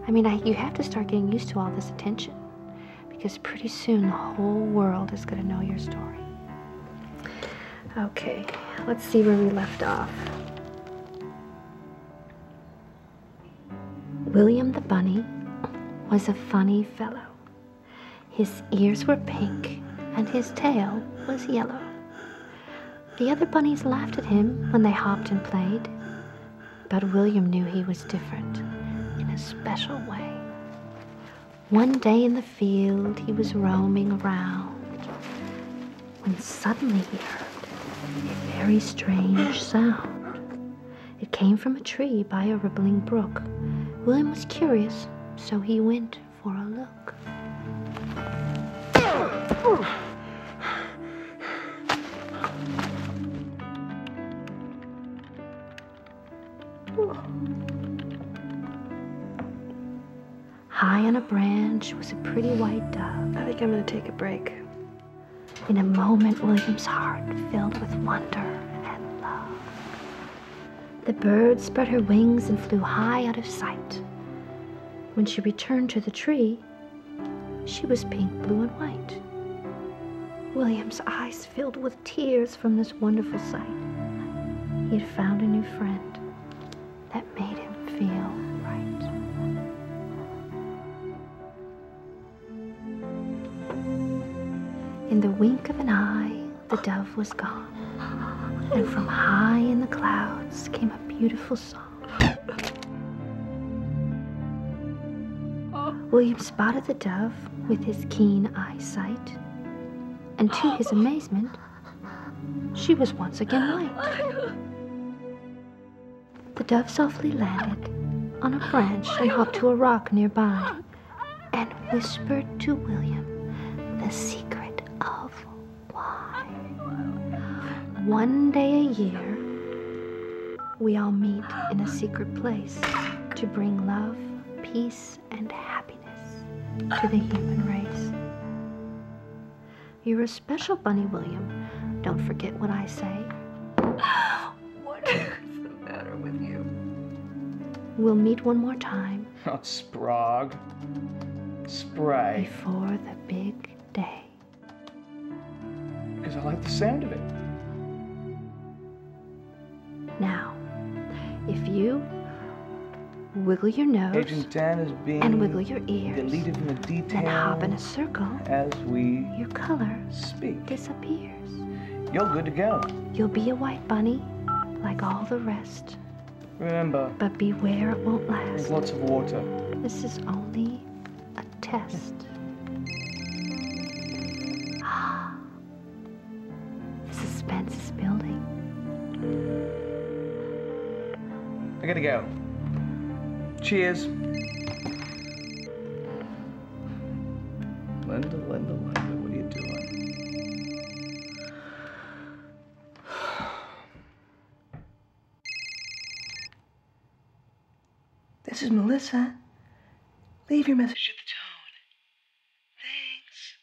I mean, you have to start getting used to all this attention because pretty soon the whole world is going to know your story. Okay, let's see where we left off. William the bunny was a funny fellow. His ears were pink and his tail was yellow. The other bunnies laughed at him when they hopped and played, but William knew he was different in a special way. One day in the field he was roaming around when suddenly he heard a very strange sound. It came from a tree by a rippling brook. William was curious, so he went for a look. High on a branch was a pretty white dove. I think I'm gonna take a break. In a moment, William's heart filled with wonder and love. The bird spread her wings and flew high out of sight. When she returned to the tree, she was pink, blue, and white. William's eyes filled with tears from this wonderful sight. He had found a new friend that made him feel right. In the wink of an eye, the dove was gone, and from high in the clouds came a beautiful song. William spotted the dove with his keen eyesight, and to his amazement, she was once again white. The dove softly landed on a branch and hopped to a rock nearby and whispered to William the secret of why. One day a year, we all meet in a secret place to bring love, peace, and happiness to the human race. You're a special bunny, William. Don't forget what I say. What is the matter with you? We'll meet one more time. Oh, Sprague. Spray. Before the big day. Because I like the sound of it. Now, if you wiggle your nose Agent Dan is being and wiggle your ears deleted from the detail and hop in a circle as we your color speak. Disappears. You're good to go. You'll be a white bunny like all the rest. Remember, but beware it won't last. There's lots of water. This is only a test. The suspense is building. I gotta go. Cheers. Linda, what are you doing? This is Melissa. Leave your message at the tone. Thanks.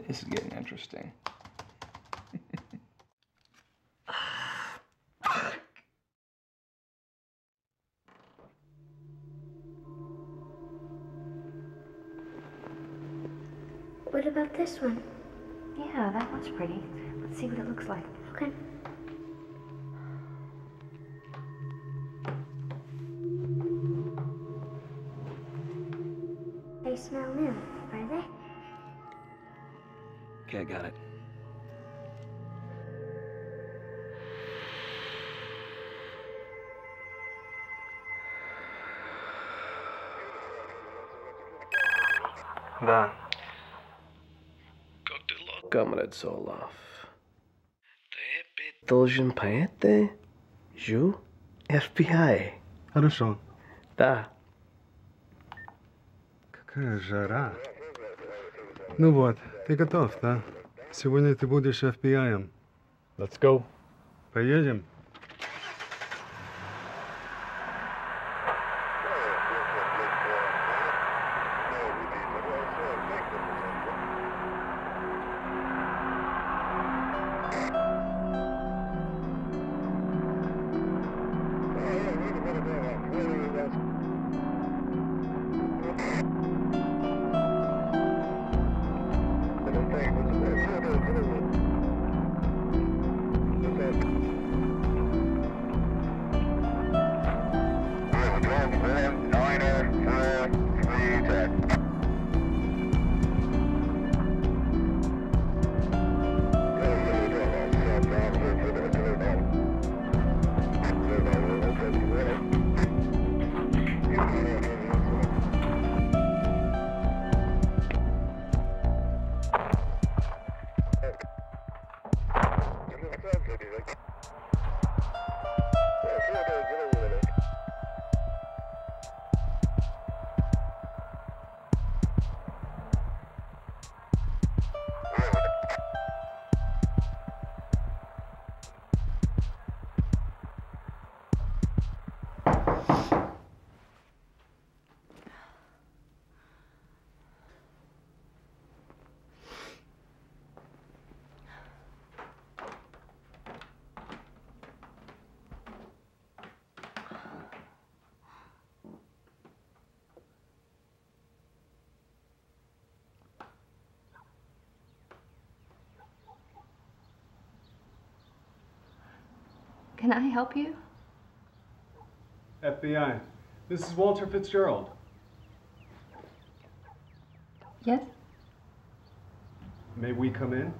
This is getting interesting. What about this one? Yeah, that one's pretty. Let's see what it looks like. Okay. They smell new, are they? Okay, I got it. Да. Камрад Солов. Должен поэты? Жу? FBI. Хорошо. Да. Какая жара. Ну вот, ты готов, да? Сегодня ты будешь FBI-ем. Let's go. Поедем? Can I help you? FBI, this is Walter Fitzgerald. Yes? May we come in?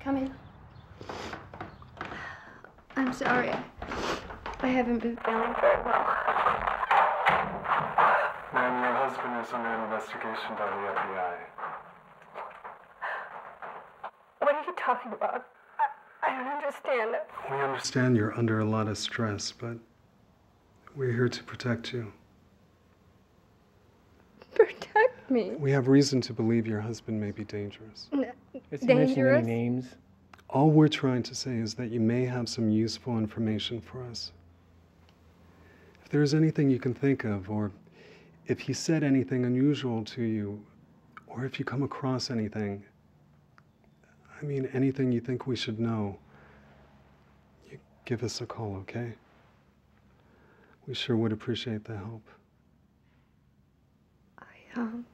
Come in. I'm sorry. I haven't been feeling very well. Ma'am, your husband is under investigation by the FBI. What are you talking about? I don't understand. We understand you're under a lot of stress, but we're here to protect you. Protect me? We have reason to believe your husband may be dangerous. Has he mentioned any Dangerous? names? All we're trying to say is that you may have some useful information for us. If there's anything you can think of, or if he said anything unusual to you, or if you come across anything, I mean anything you think we should know, you give us a call, okay? We sure would appreciate the help. I found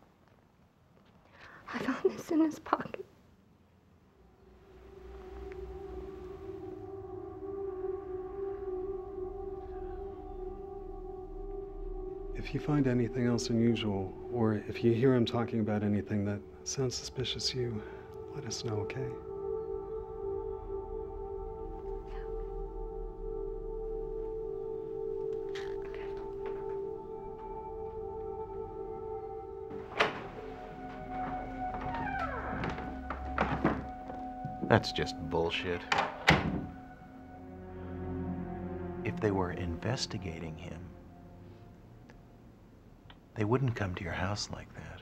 this in his pocket. If you find anything else unusual, or if you hear him talking about anything that sounds suspicious to you, let us know, okay? That's just bullshit. If they were investigating him, they wouldn't come to your house like that.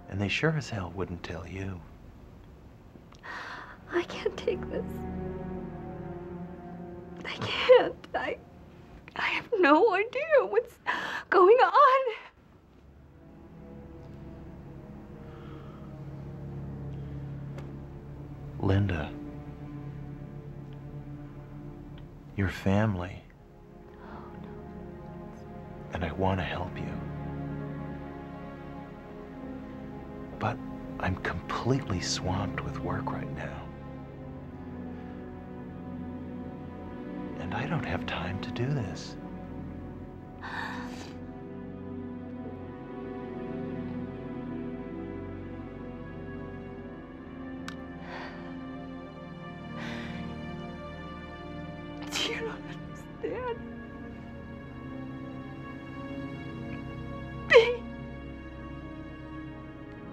And they sure as hell wouldn't tell you. I can't take this. I can't. I have no idea what's going on. Linda, you're family. And I want to help you. But I'm completely swamped with work right now. And I don't have time to do this. You don't understand. Me.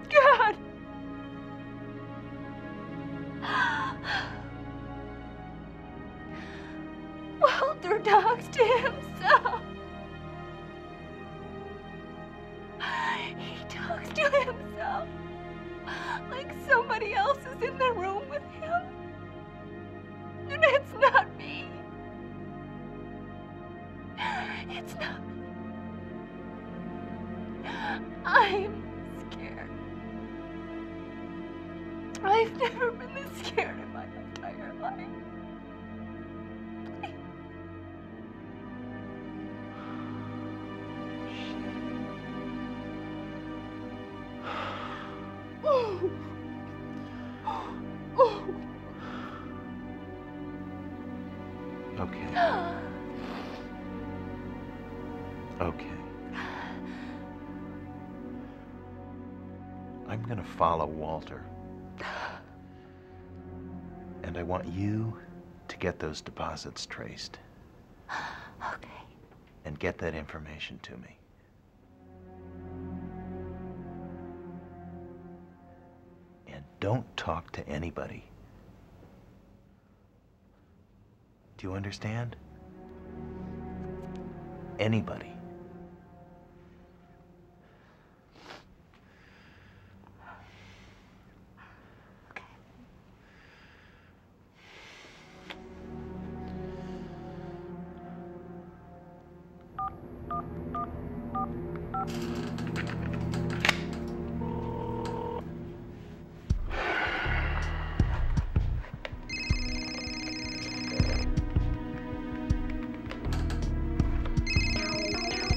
God. Walter talks to himself. He talks to himself like somebody else is in the room with him. And it's not me. It's not me. I'm scared. I've never been this scared in my entire life. Okay. Okay. I'm gonna follow Walter. And I want you to get those deposits traced. Okay. And get that information to me. And don't talk to anybody. Do you understand? Anybody.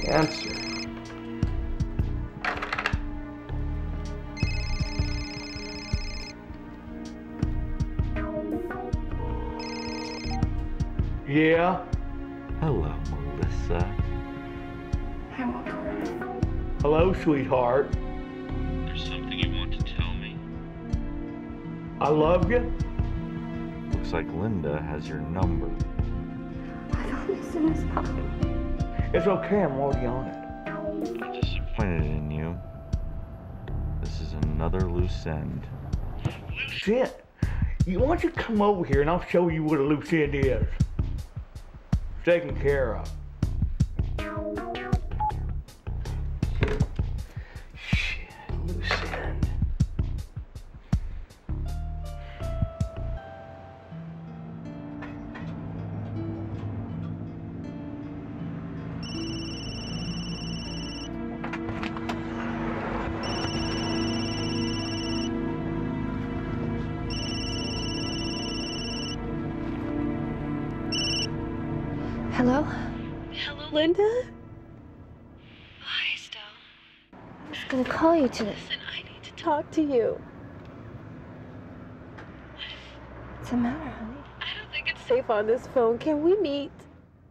Answer. Yeah? Hello, Melissa. Hi, Walter. Hello, sweetheart. There's something you want to tell me? I love you. Looks like Linda has your number. I thought as soon as possible. It's okay, I'm already on it. I'm disappointed in you. This is another loose end. Loose end? Why don't you come over here and I'll show you what a loose end is. It's taken care of. Shit, loose end. Hello? Hello, Linda? Hi, Estelle. I was gonna call you today. Listen, I need to talk to you. What's the matter, honey? I don't think it's safe on this phone. Can we meet?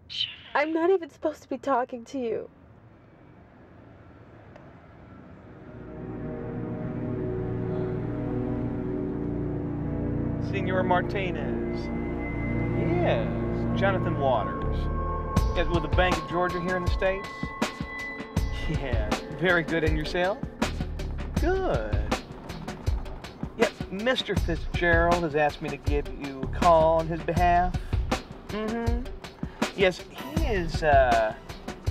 Sure. I'm not even supposed to be talking to you. Senor Martinez. Yes, Jonathan Waters. Yes, with the Bank of Georgia here in the States. Yeah, very good. And yourself? Good. Yes, Mr. Fitzgerald has asked me to give you a call on his behalf. Yes, he is, as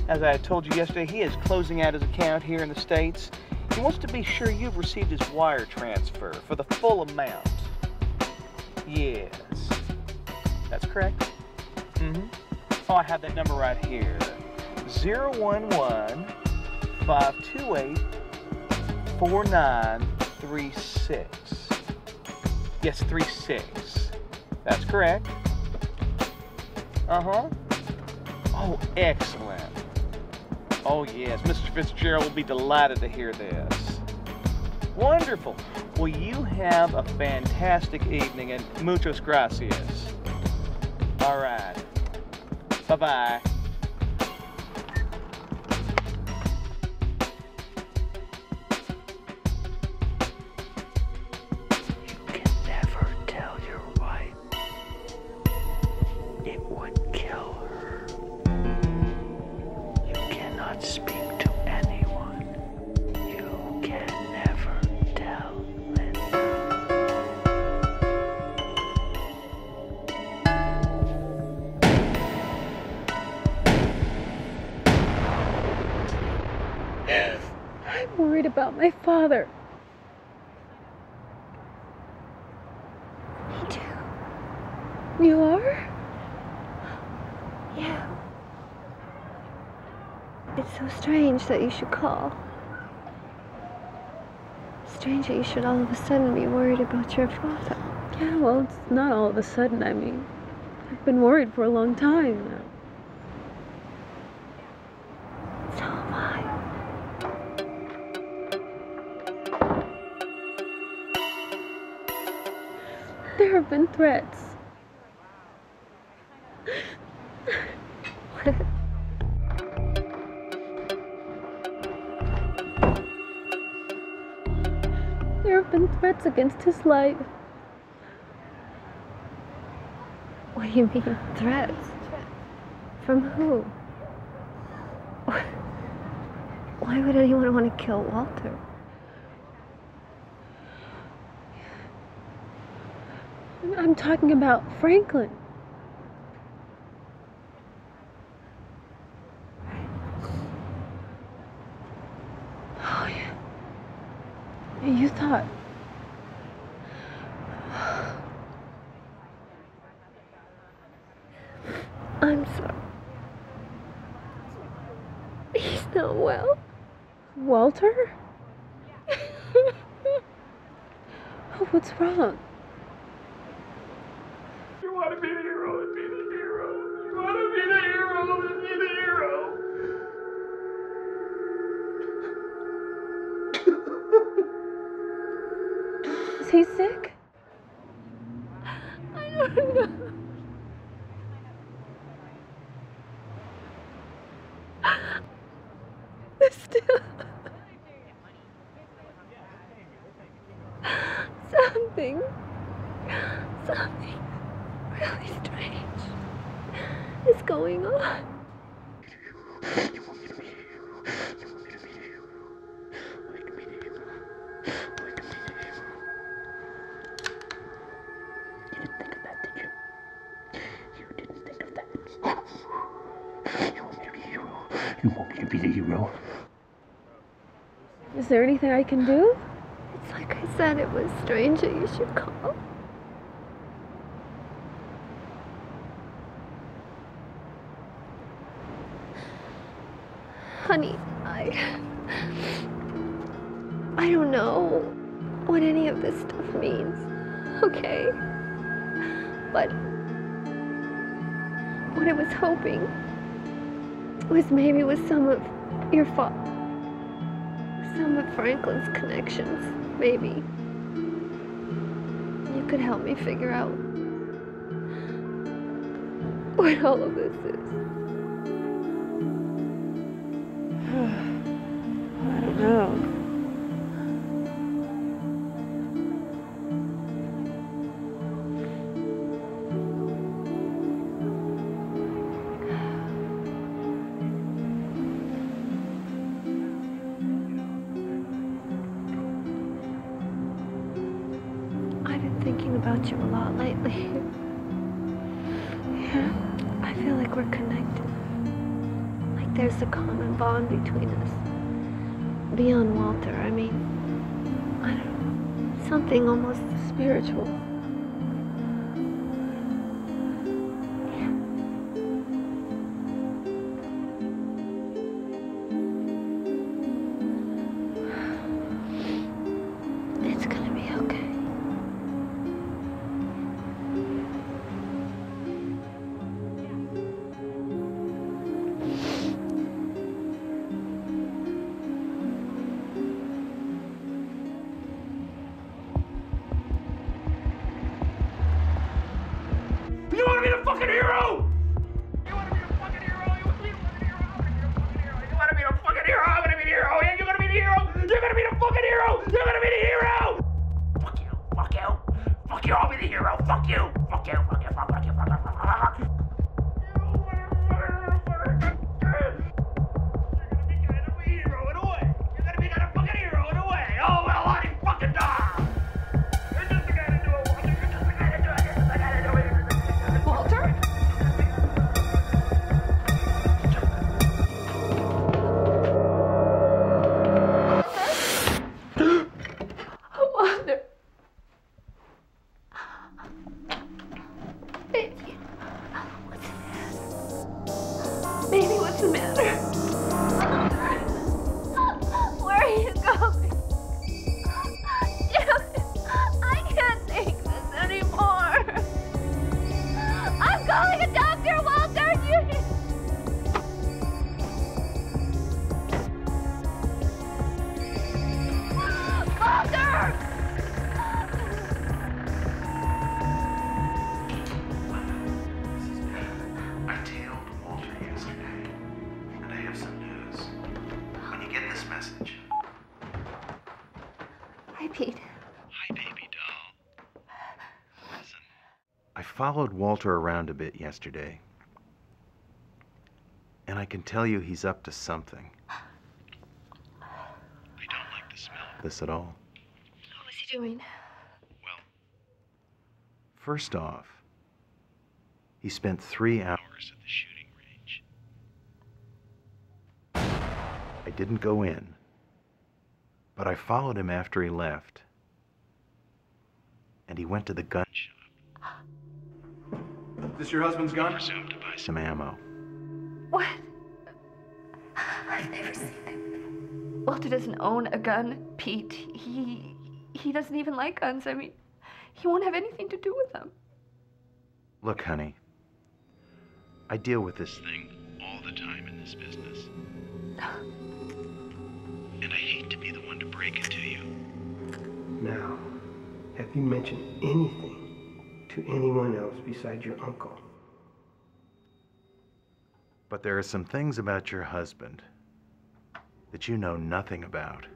I told you yesterday, he is closing out his account here in the States. He wants to be sure you've received his wire transfer for the full amount. Yes. That's correct. Oh, I have that number right here. 011-528-4936. Yes, 3-6. That's correct. Uh-huh. Oh, excellent. Oh, yes, Mr. Fitzgerald will be delighted to hear this. Wonderful. Well, you have a fantastic evening, and muchas gracias. All right. Bye-bye. Never tell your wife. It would kill her. You cannot speak to anyone. You can never tell Linda. I'm worried about my father. Me too. You are? Yeah. It's so strange that you should call. Strange that you should all of a sudden be worried about your father. Yeah, well, it's not all of a sudden. I mean, I've been worried for a long time now. So am I. There have been threats. There have been threats against his life. What do you mean, threats? From who? Why would anyone want to kill Walter? I'm talking about Franklin. Oh, yeah. You thought... I'm sorry. He's not well. Walter? Oh, what's wrong? You want to be the hero, then be the hero. You want to be the hero, then be the hero. Is he sick? I don't know. Still. Something really strange is going on. You want me to be the hero? You want me to be the hero? Like me the hero? Like me the hero? You didn't think of that, did you? You didn't think of that. You want me to be the hero? You want me to be the hero? Is there anything I can do? It's like I said, it was strange that you should call. Honey, I don't know what any of this stuff means, okay? But what I was hoping was maybe with some of your some of Franklin's connections, maybe you could help me figure out what all of this is. I don't know. I've been thinking about you a lot lately. Yeah? I feel like we're connected. Like there's a common bond between us. Beyond Walter, I mean, I don't know, something almost spiritual. It's gonna be okay. hero! You're gonna be the hero! Fuck you, fuck you, fuck you, I'll be the hero, fuck you, fuck you, fuck you, fuck you, fuck you, fuck you. Baby, what's the matter? Where are you going? Dude, I can't take this anymore. I'm calling a doctor, Walter. Walter! I tailed Walter yesterday, and I have some news. When you get this message. Hi, Pete. Hi, baby doll. Listen. I followed Walter around a bit yesterday. And I can tell you he's up to something. I don't like the smell of This at all. What was he doing? First off, he spent 3 hours at the shooting range. I didn't go in, but I followed him after he left. And he went to the gun shop. This your husband's gun? Presumed to buy some ammo. What? I've never seen him. Walter doesn't own a gun, Pete. He doesn't even like guns. I mean, he won't have anything to do with them. Look, honey, I deal with this thing all the time in this business. And I hate to be the one to break it to you. Now, have you mentioned anything to anyone else besides your uncle? But there are some things about your husband that you know nothing about.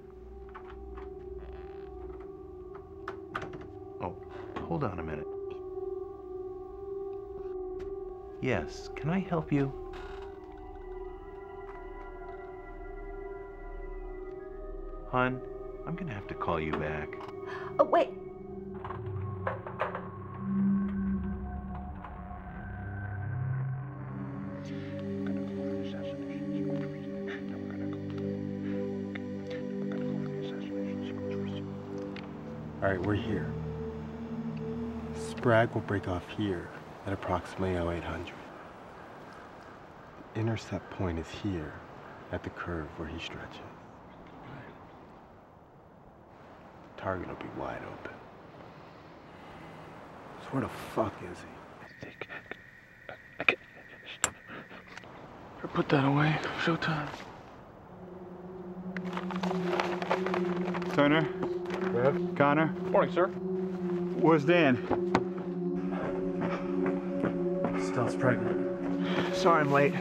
Oh, hold on a minute. Yes, can I help you? Hon, I'm gonna have to call you back. Oh, wait. All right, we're here. Spragg will break off here at approximately 0800. The intercept point is here at the curve where he stretches. The target will be wide open. So where the fuck is he? Put that away. Showtime. Turner? Rev? Connor? Morning, sir. Where's Dan? Stella's pregnant. Sorry I'm late.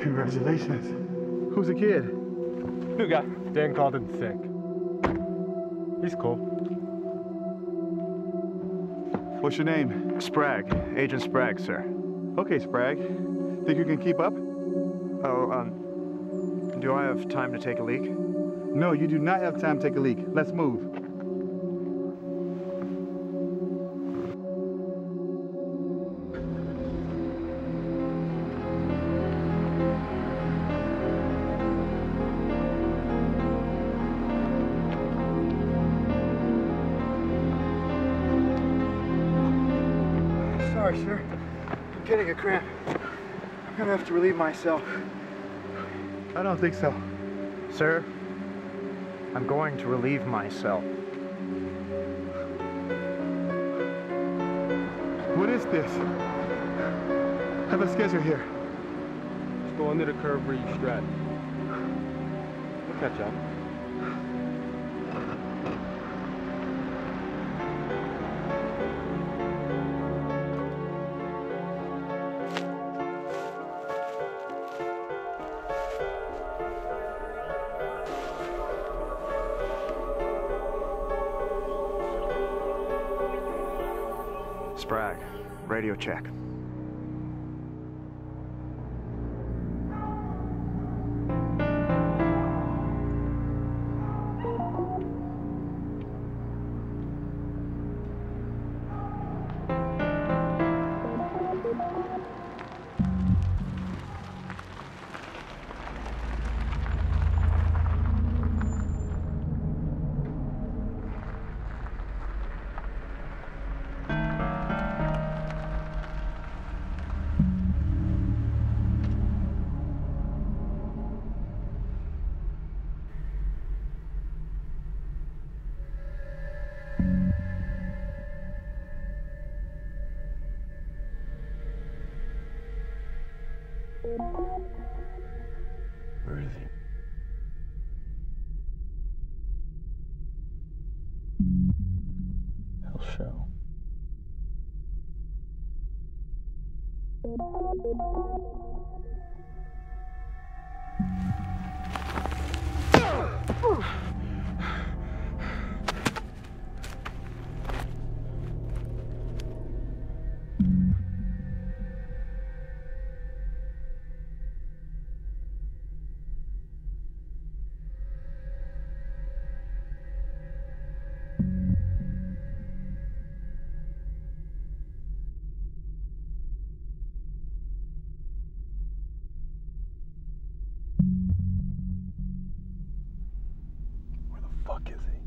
Congratulations. Who's the kid? New guy. Dan called in sick. He's cool. What's your name? Spragg. Agent Spragg, sir. Okay, Spragg. Think you can keep up? Oh, do I have time to take a leak? No, you do not have time to take a leak. Let's move. Sorry, sir. I'm getting a cramp. I'm gonna have to relieve myself. I don't think so. Sir, I'm going to relieve myself. What is this? I have a schedule here. Just go under the curve where you stretch. We'll catch up. Sprague, radio check. Where is he? He'll show. Fuck is he?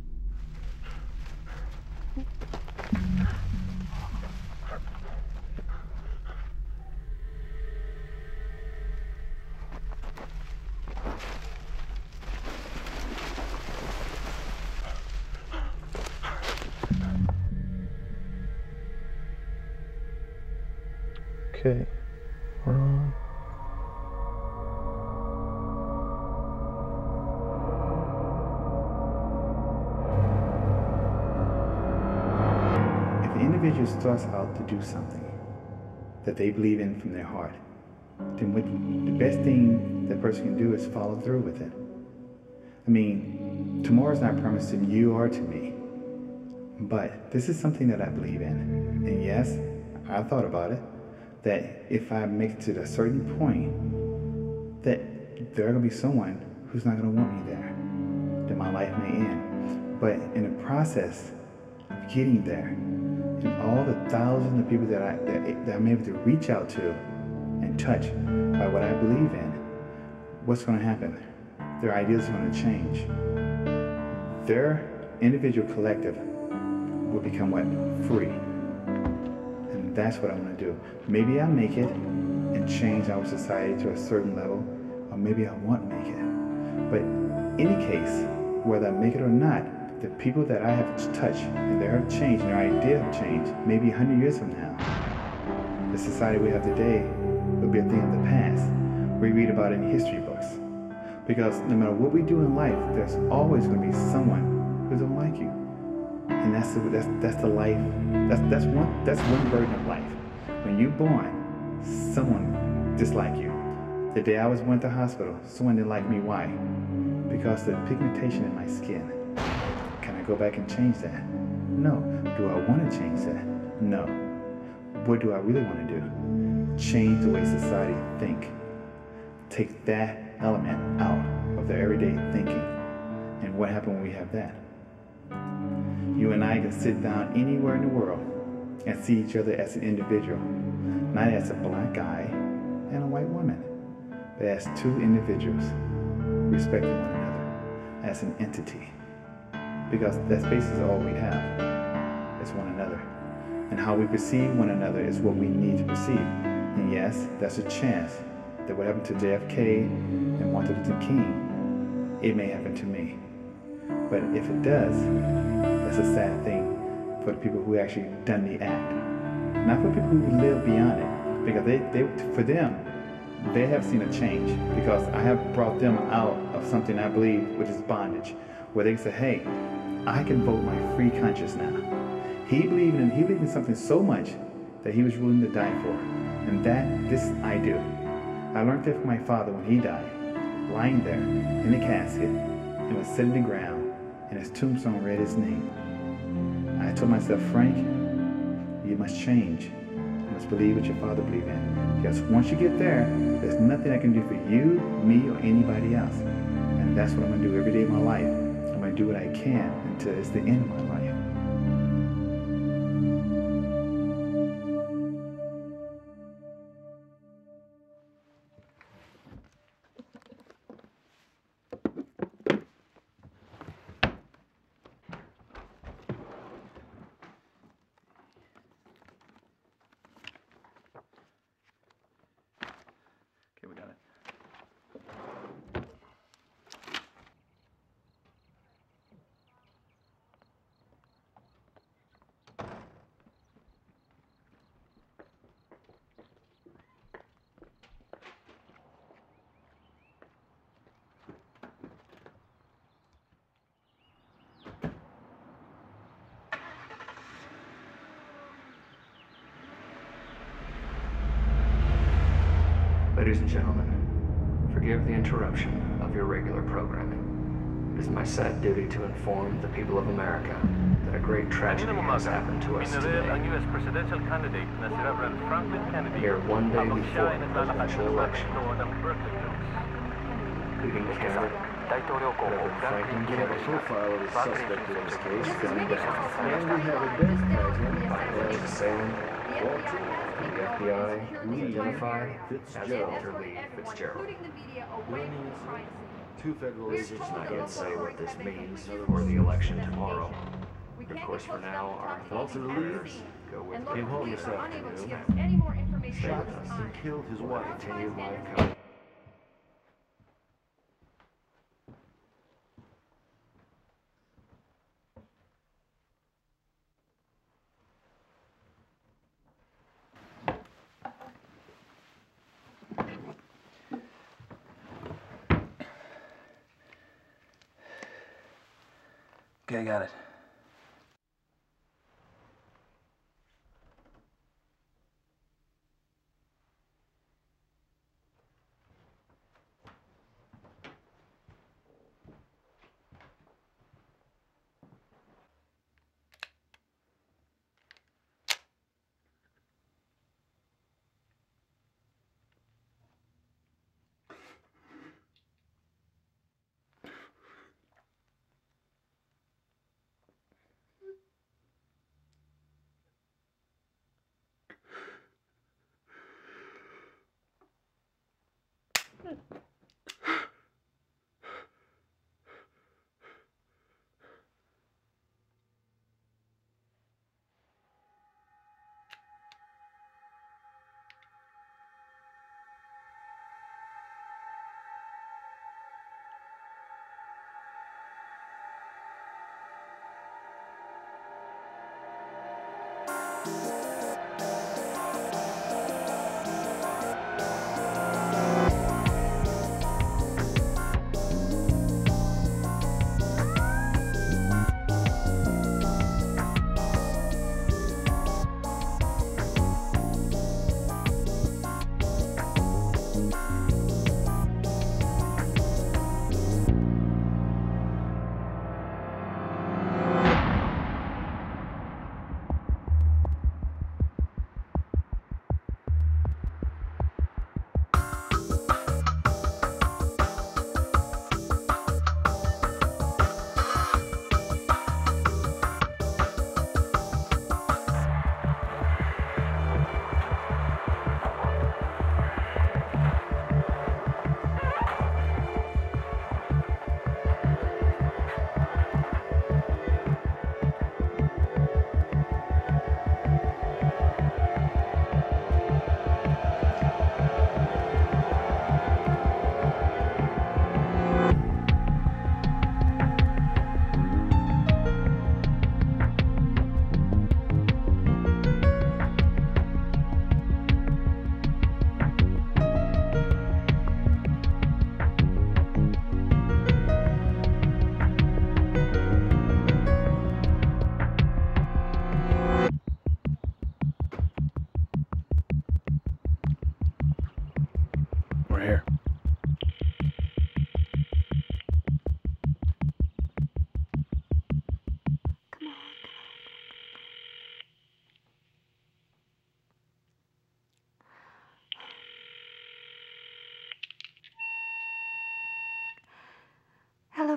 Okay, we're on. Individual starts out to do something that they believe in from their heart, then the best thing that person can do is follow through with it. I mean, tomorrow's not promised to you or to me, but this is something that I believe in. And yes, I thought about it, that if I make it to a certain point, that there will be someone who's not going to want me there, that my life may end. But in the process of getting there, and all the thousands of people that I'm able to reach out to and touch by what I believe in, what's going to happen? Their ideas are going to change. Their individual collective will become what? Free. And that's what I want to do. Maybe I'll make it and change our society to a certain level, or maybe I won't make it. But in any case, whether I make it or not, the people that I have touched and they have changed, and their idea have changed, maybe 100 years from now, the society we have today will be a thing of the past. We read about it in history books. Because no matter what we do in life, there's always going to be someone who don't like you. And that's the life, that's one burden of life. When you're born, someone dislikes you. The day I was went to the hospital, someone didn't like me. Why? Because the pigmentation in my skin. Can I go back and change that? No. Do I want to change that? No. What do I really want to do? Change the way society think. Take that element out of their everyday thinking. And what happens when we have that? You and I can sit down anywhere in the world and see each other as an individual, not as a black guy and a white woman, but as two individuals respecting one another, as an entity. Because that's basically all we have, is one another. And how we perceive one another is what we need to perceive. And yes, that's a chance that what happened to JFK and Martin Luther King, it may happen to me. But if it does, that's a sad thing for the people who actually done the act. Not for people who live beyond it. Because for them, they have seen a change. Because I have brought them out of something I believe, which is bondage. Where they say, hey, I can vote my free conscience now. He believed in something so much that he was willing to die for. And this I do. I learned that from my father when he died, lying there in the casket, and was sitting on the ground, and his tombstone read his name. I told myself, Frank, you're must change. You must believe what your Father believed in. Because once you get there, there's nothing I can do for you, me, or anybody else. And that's what I'm going to do every day of my life. I'm going to do what I can until it's the end of my life. Okay, we got it. Ladies and gentlemen, forgive the interruption of your regular programming. It is my sad duty to inform the people of America that a great tragedy has happened to us today. Here, one day before the presidential election, leading candidate Franklin We have a profile of the suspect in this case, filmed down. And we have identified him by alleged assailant, Walter, the FBI identified Fitzgerald. as Walter Lee Fitzgerald. Two federal agents I can't say what this means for the election tomorrow. But of course, for now, our thoughts and prayers go with came home this Stay afternoon, with shot us. and killed his wife. Continue live coverage. Okay, I got it.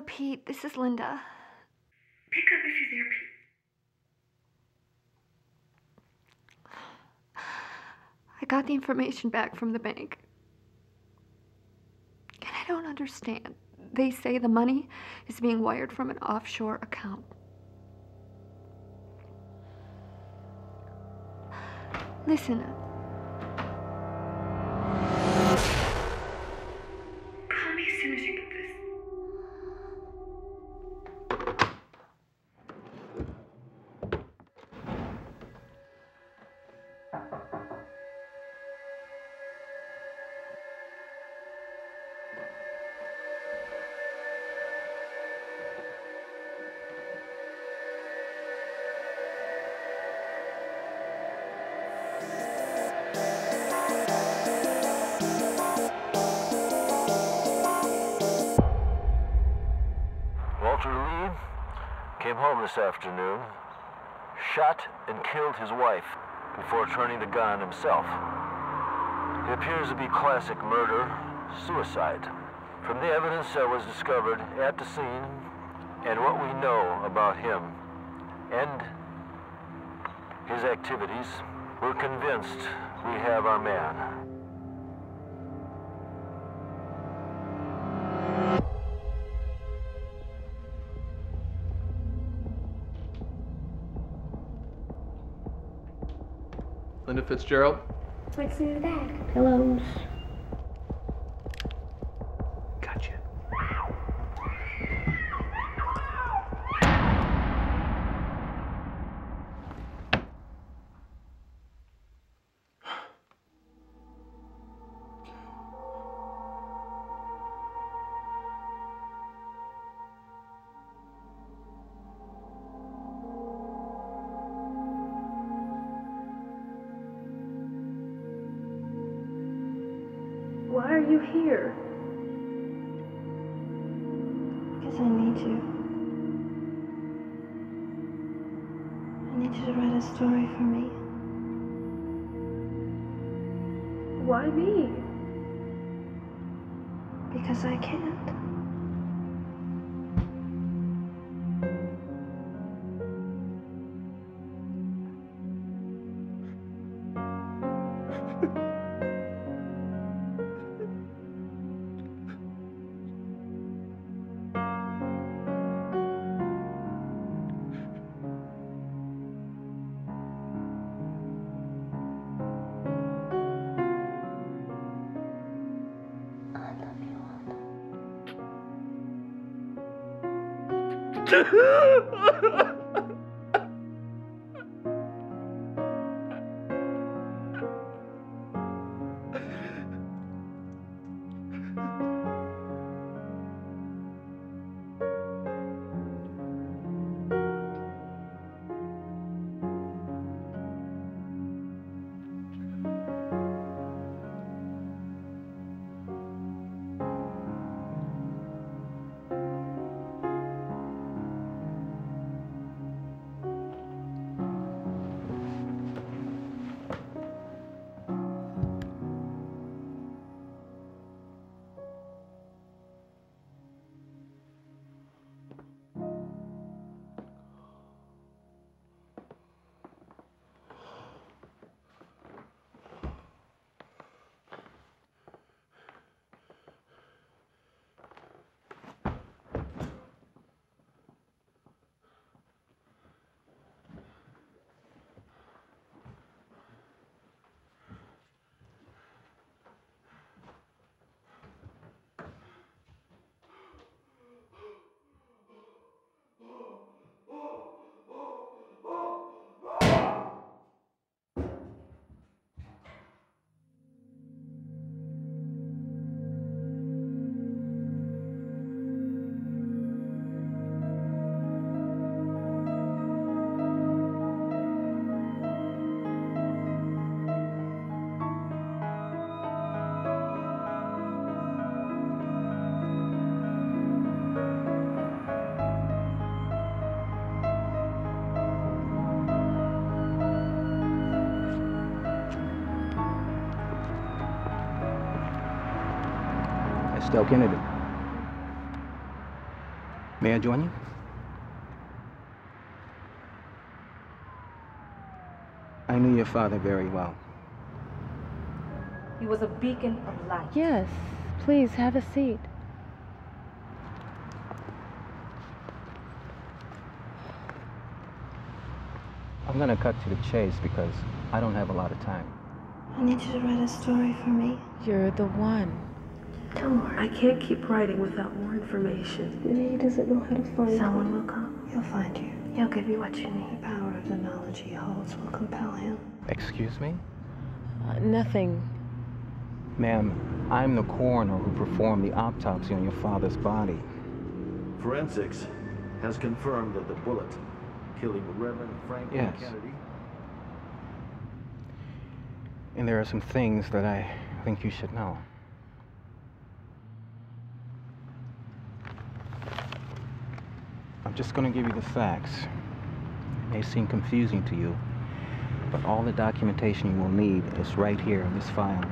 Pete. This is Linda. Pick up if you're there, Pete. I got the information back from the bank. And I don't understand. They say the money is being wired from an offshore account. Listen. Call me as soon as you get this. Walter Lee came home this afternoon, shot and killed his wife before turning the gun himself. It appears to be classic murder, suicide. From the evidence that was discovered at the scene and what we know about him and his activities, we're convinced we have our man. Linda Fitzgerald. What's in the bag? Pillows. Gotcha. Why are you here? Because I need you. I need you to write a story for me. Why me? Because I can't. Estelle Kennedy. May I join you? I knew your father very well. He was a beacon of light. Yes, please have a seat. I'm gonna cut to the chase because I don't have a lot of time. I need you to write a story for me. You're the one. Don't worry. I can't keep writing without more information. He doesn't know how to find Someone you. will come. He'll find you. He'll give you what you need. The power of the knowledge he holds will compel him. Excuse me? Nothing. Ma'am, I'm the coroner who performed the autopsy on your father's body. Forensics has confirmed that the bullet killing Reverend Franklin Yes. Kennedy. And there are some things that I think you should know. I'm just going to give you the facts. It may seem confusing to you, but all the documentation you will need is right here in this file.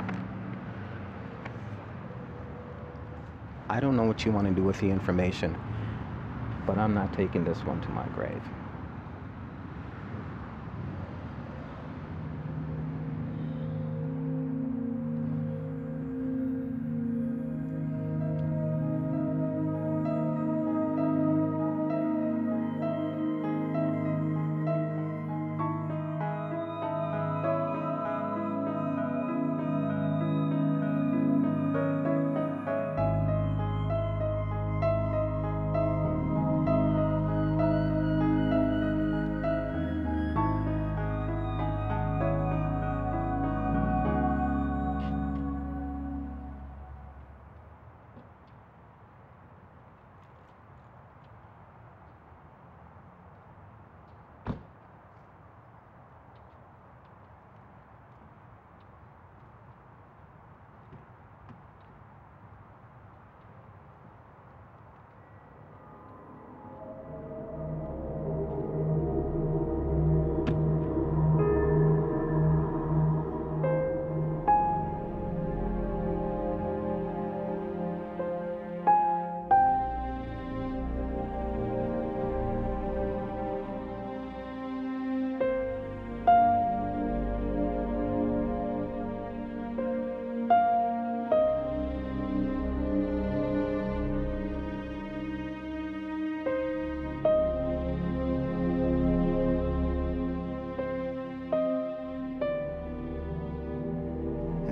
I don't know what you want to do with the information, but I'm not taking this one to my grave.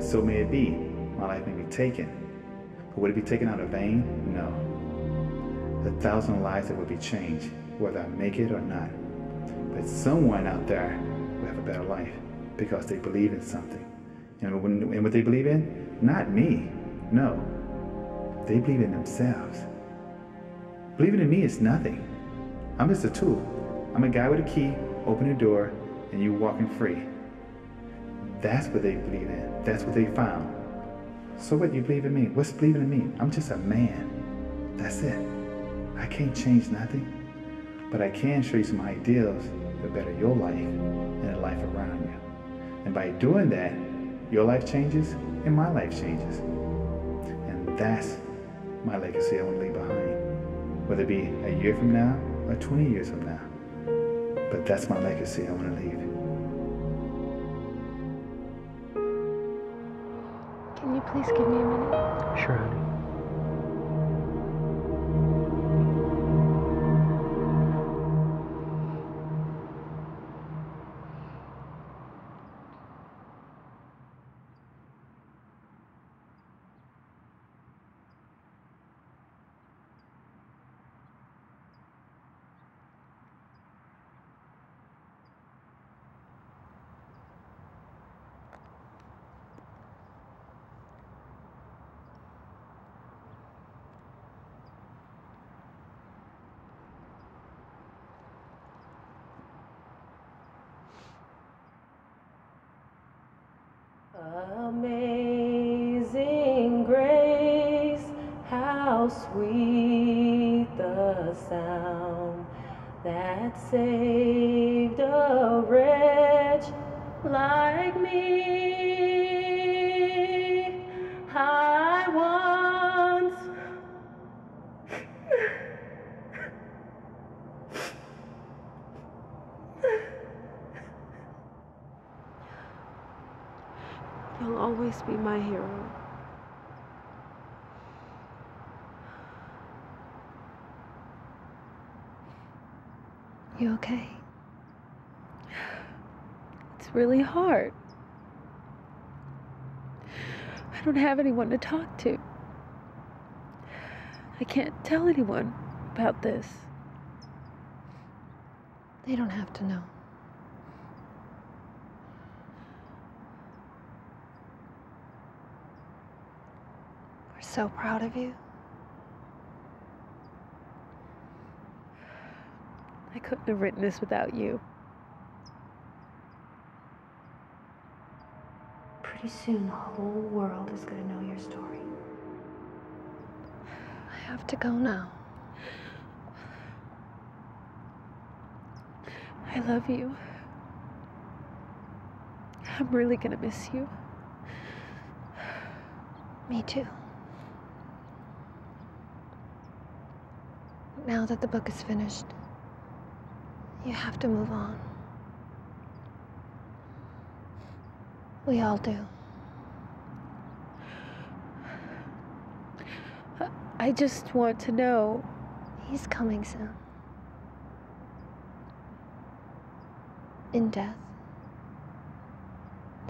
So may it be. My life may be taken. But would it be taken out of vain? No. 1,000 lives that would be changed, whether I make it or not. But someone out there will have a better life because they believe in something. And what they believe in? Not me. No. They believe in themselves. Believing in me is nothing. I'm just a tool. I'm a guy with a key, open the door, and you walking free. That's what they believe in. That's what they found. So what, you believe in me? What's believing in me? I'm just a man. That's it. I can't change nothing. But I can show you some ideals that better your life and the life around you. And by doing that, your life changes and my life changes. And that's my legacy I want to leave behind. Whether it be a year from now or 20 years from now. But that's my legacy I want to leave. Can you please give me a minute? Sure, honey. Amazing grace, how sweet the sound that saved a wretch like me. I once always be my hero. You okay? It's really hard. I don't have anyone to talk to. I can't tell anyone about this. They don't have to know. We're so proud of you. I couldn't have written this without you. Pretty soon, the whole world is going to know your story. I have to go now. I love you. I'm really gonna miss you. Me too. Now that the book is finished, you have to move on. We all do. I just want to know. He's coming soon. In death,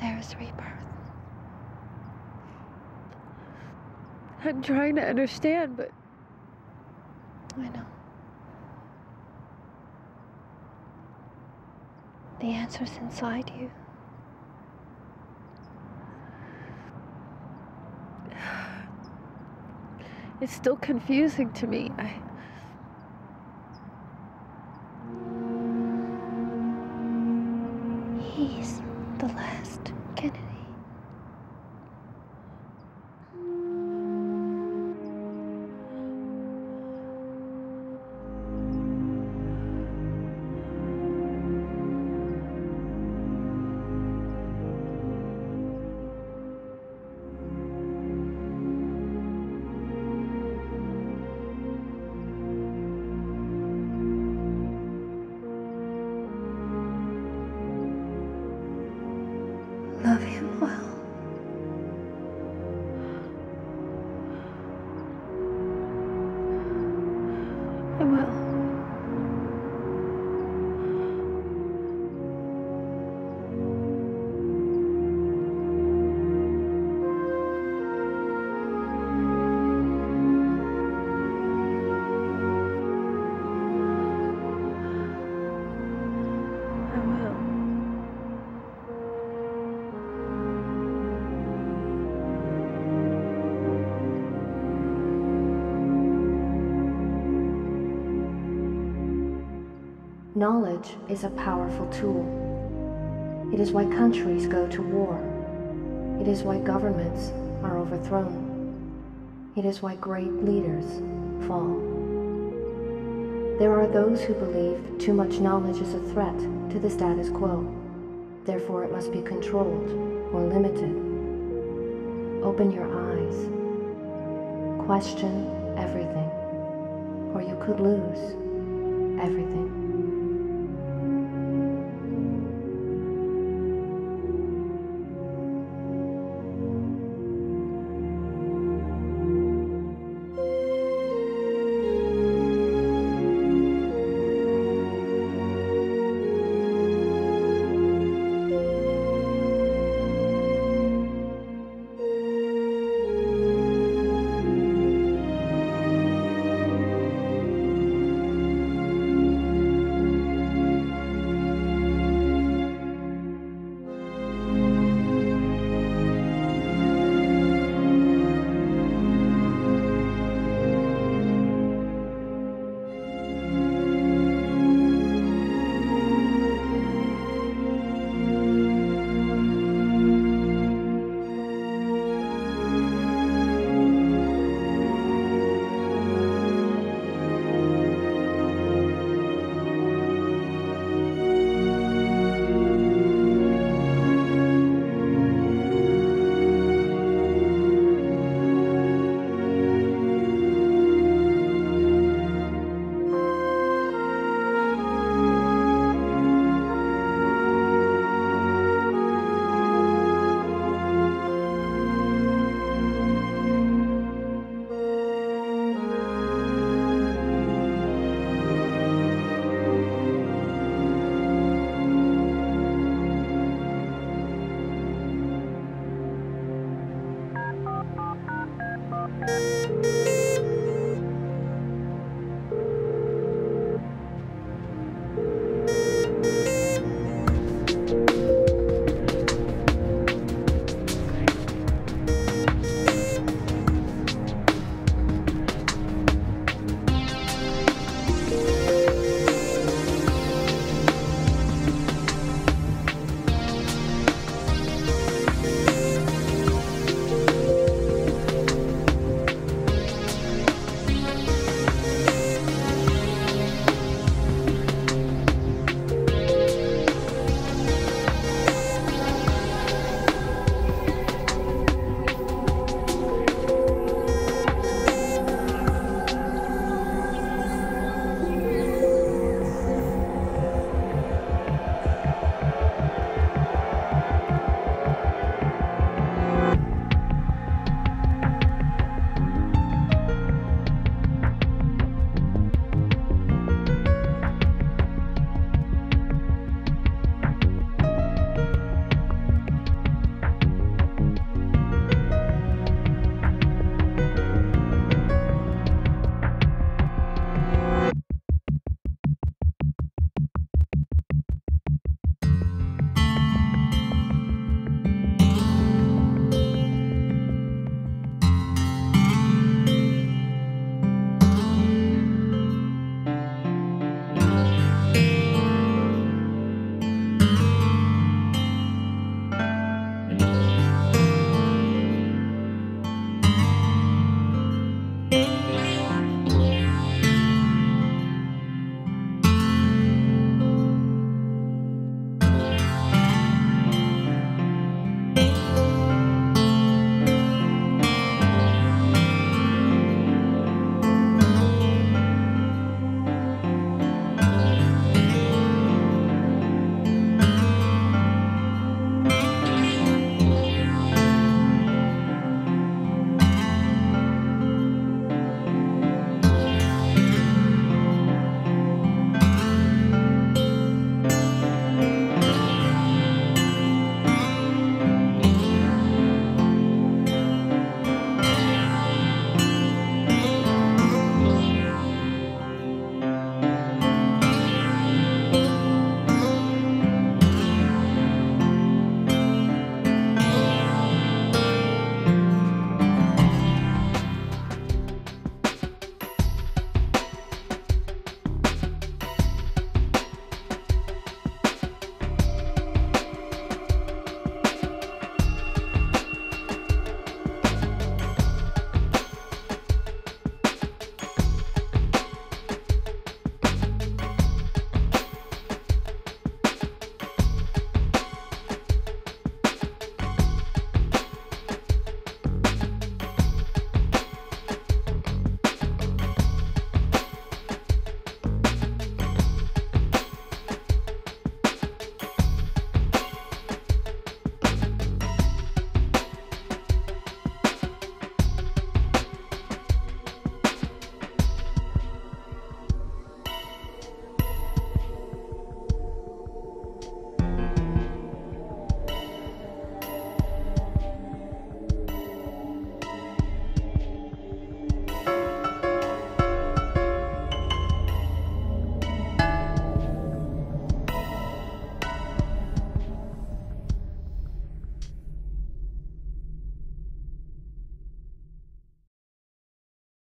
there is rebirth. I'm trying to understand, but I know. The answer's inside you. it's still confusing to me. He's the last Kennedy. Love him well. I will. Knowledge is a powerful tool. It is why countries go to war. It is why governments are overthrown. It is why great leaders fall. There are those who believe too much knowledge is a threat to the status quo. Therefore, it must be controlled or limited. Open your eyes. Question everything, or you could lose everything.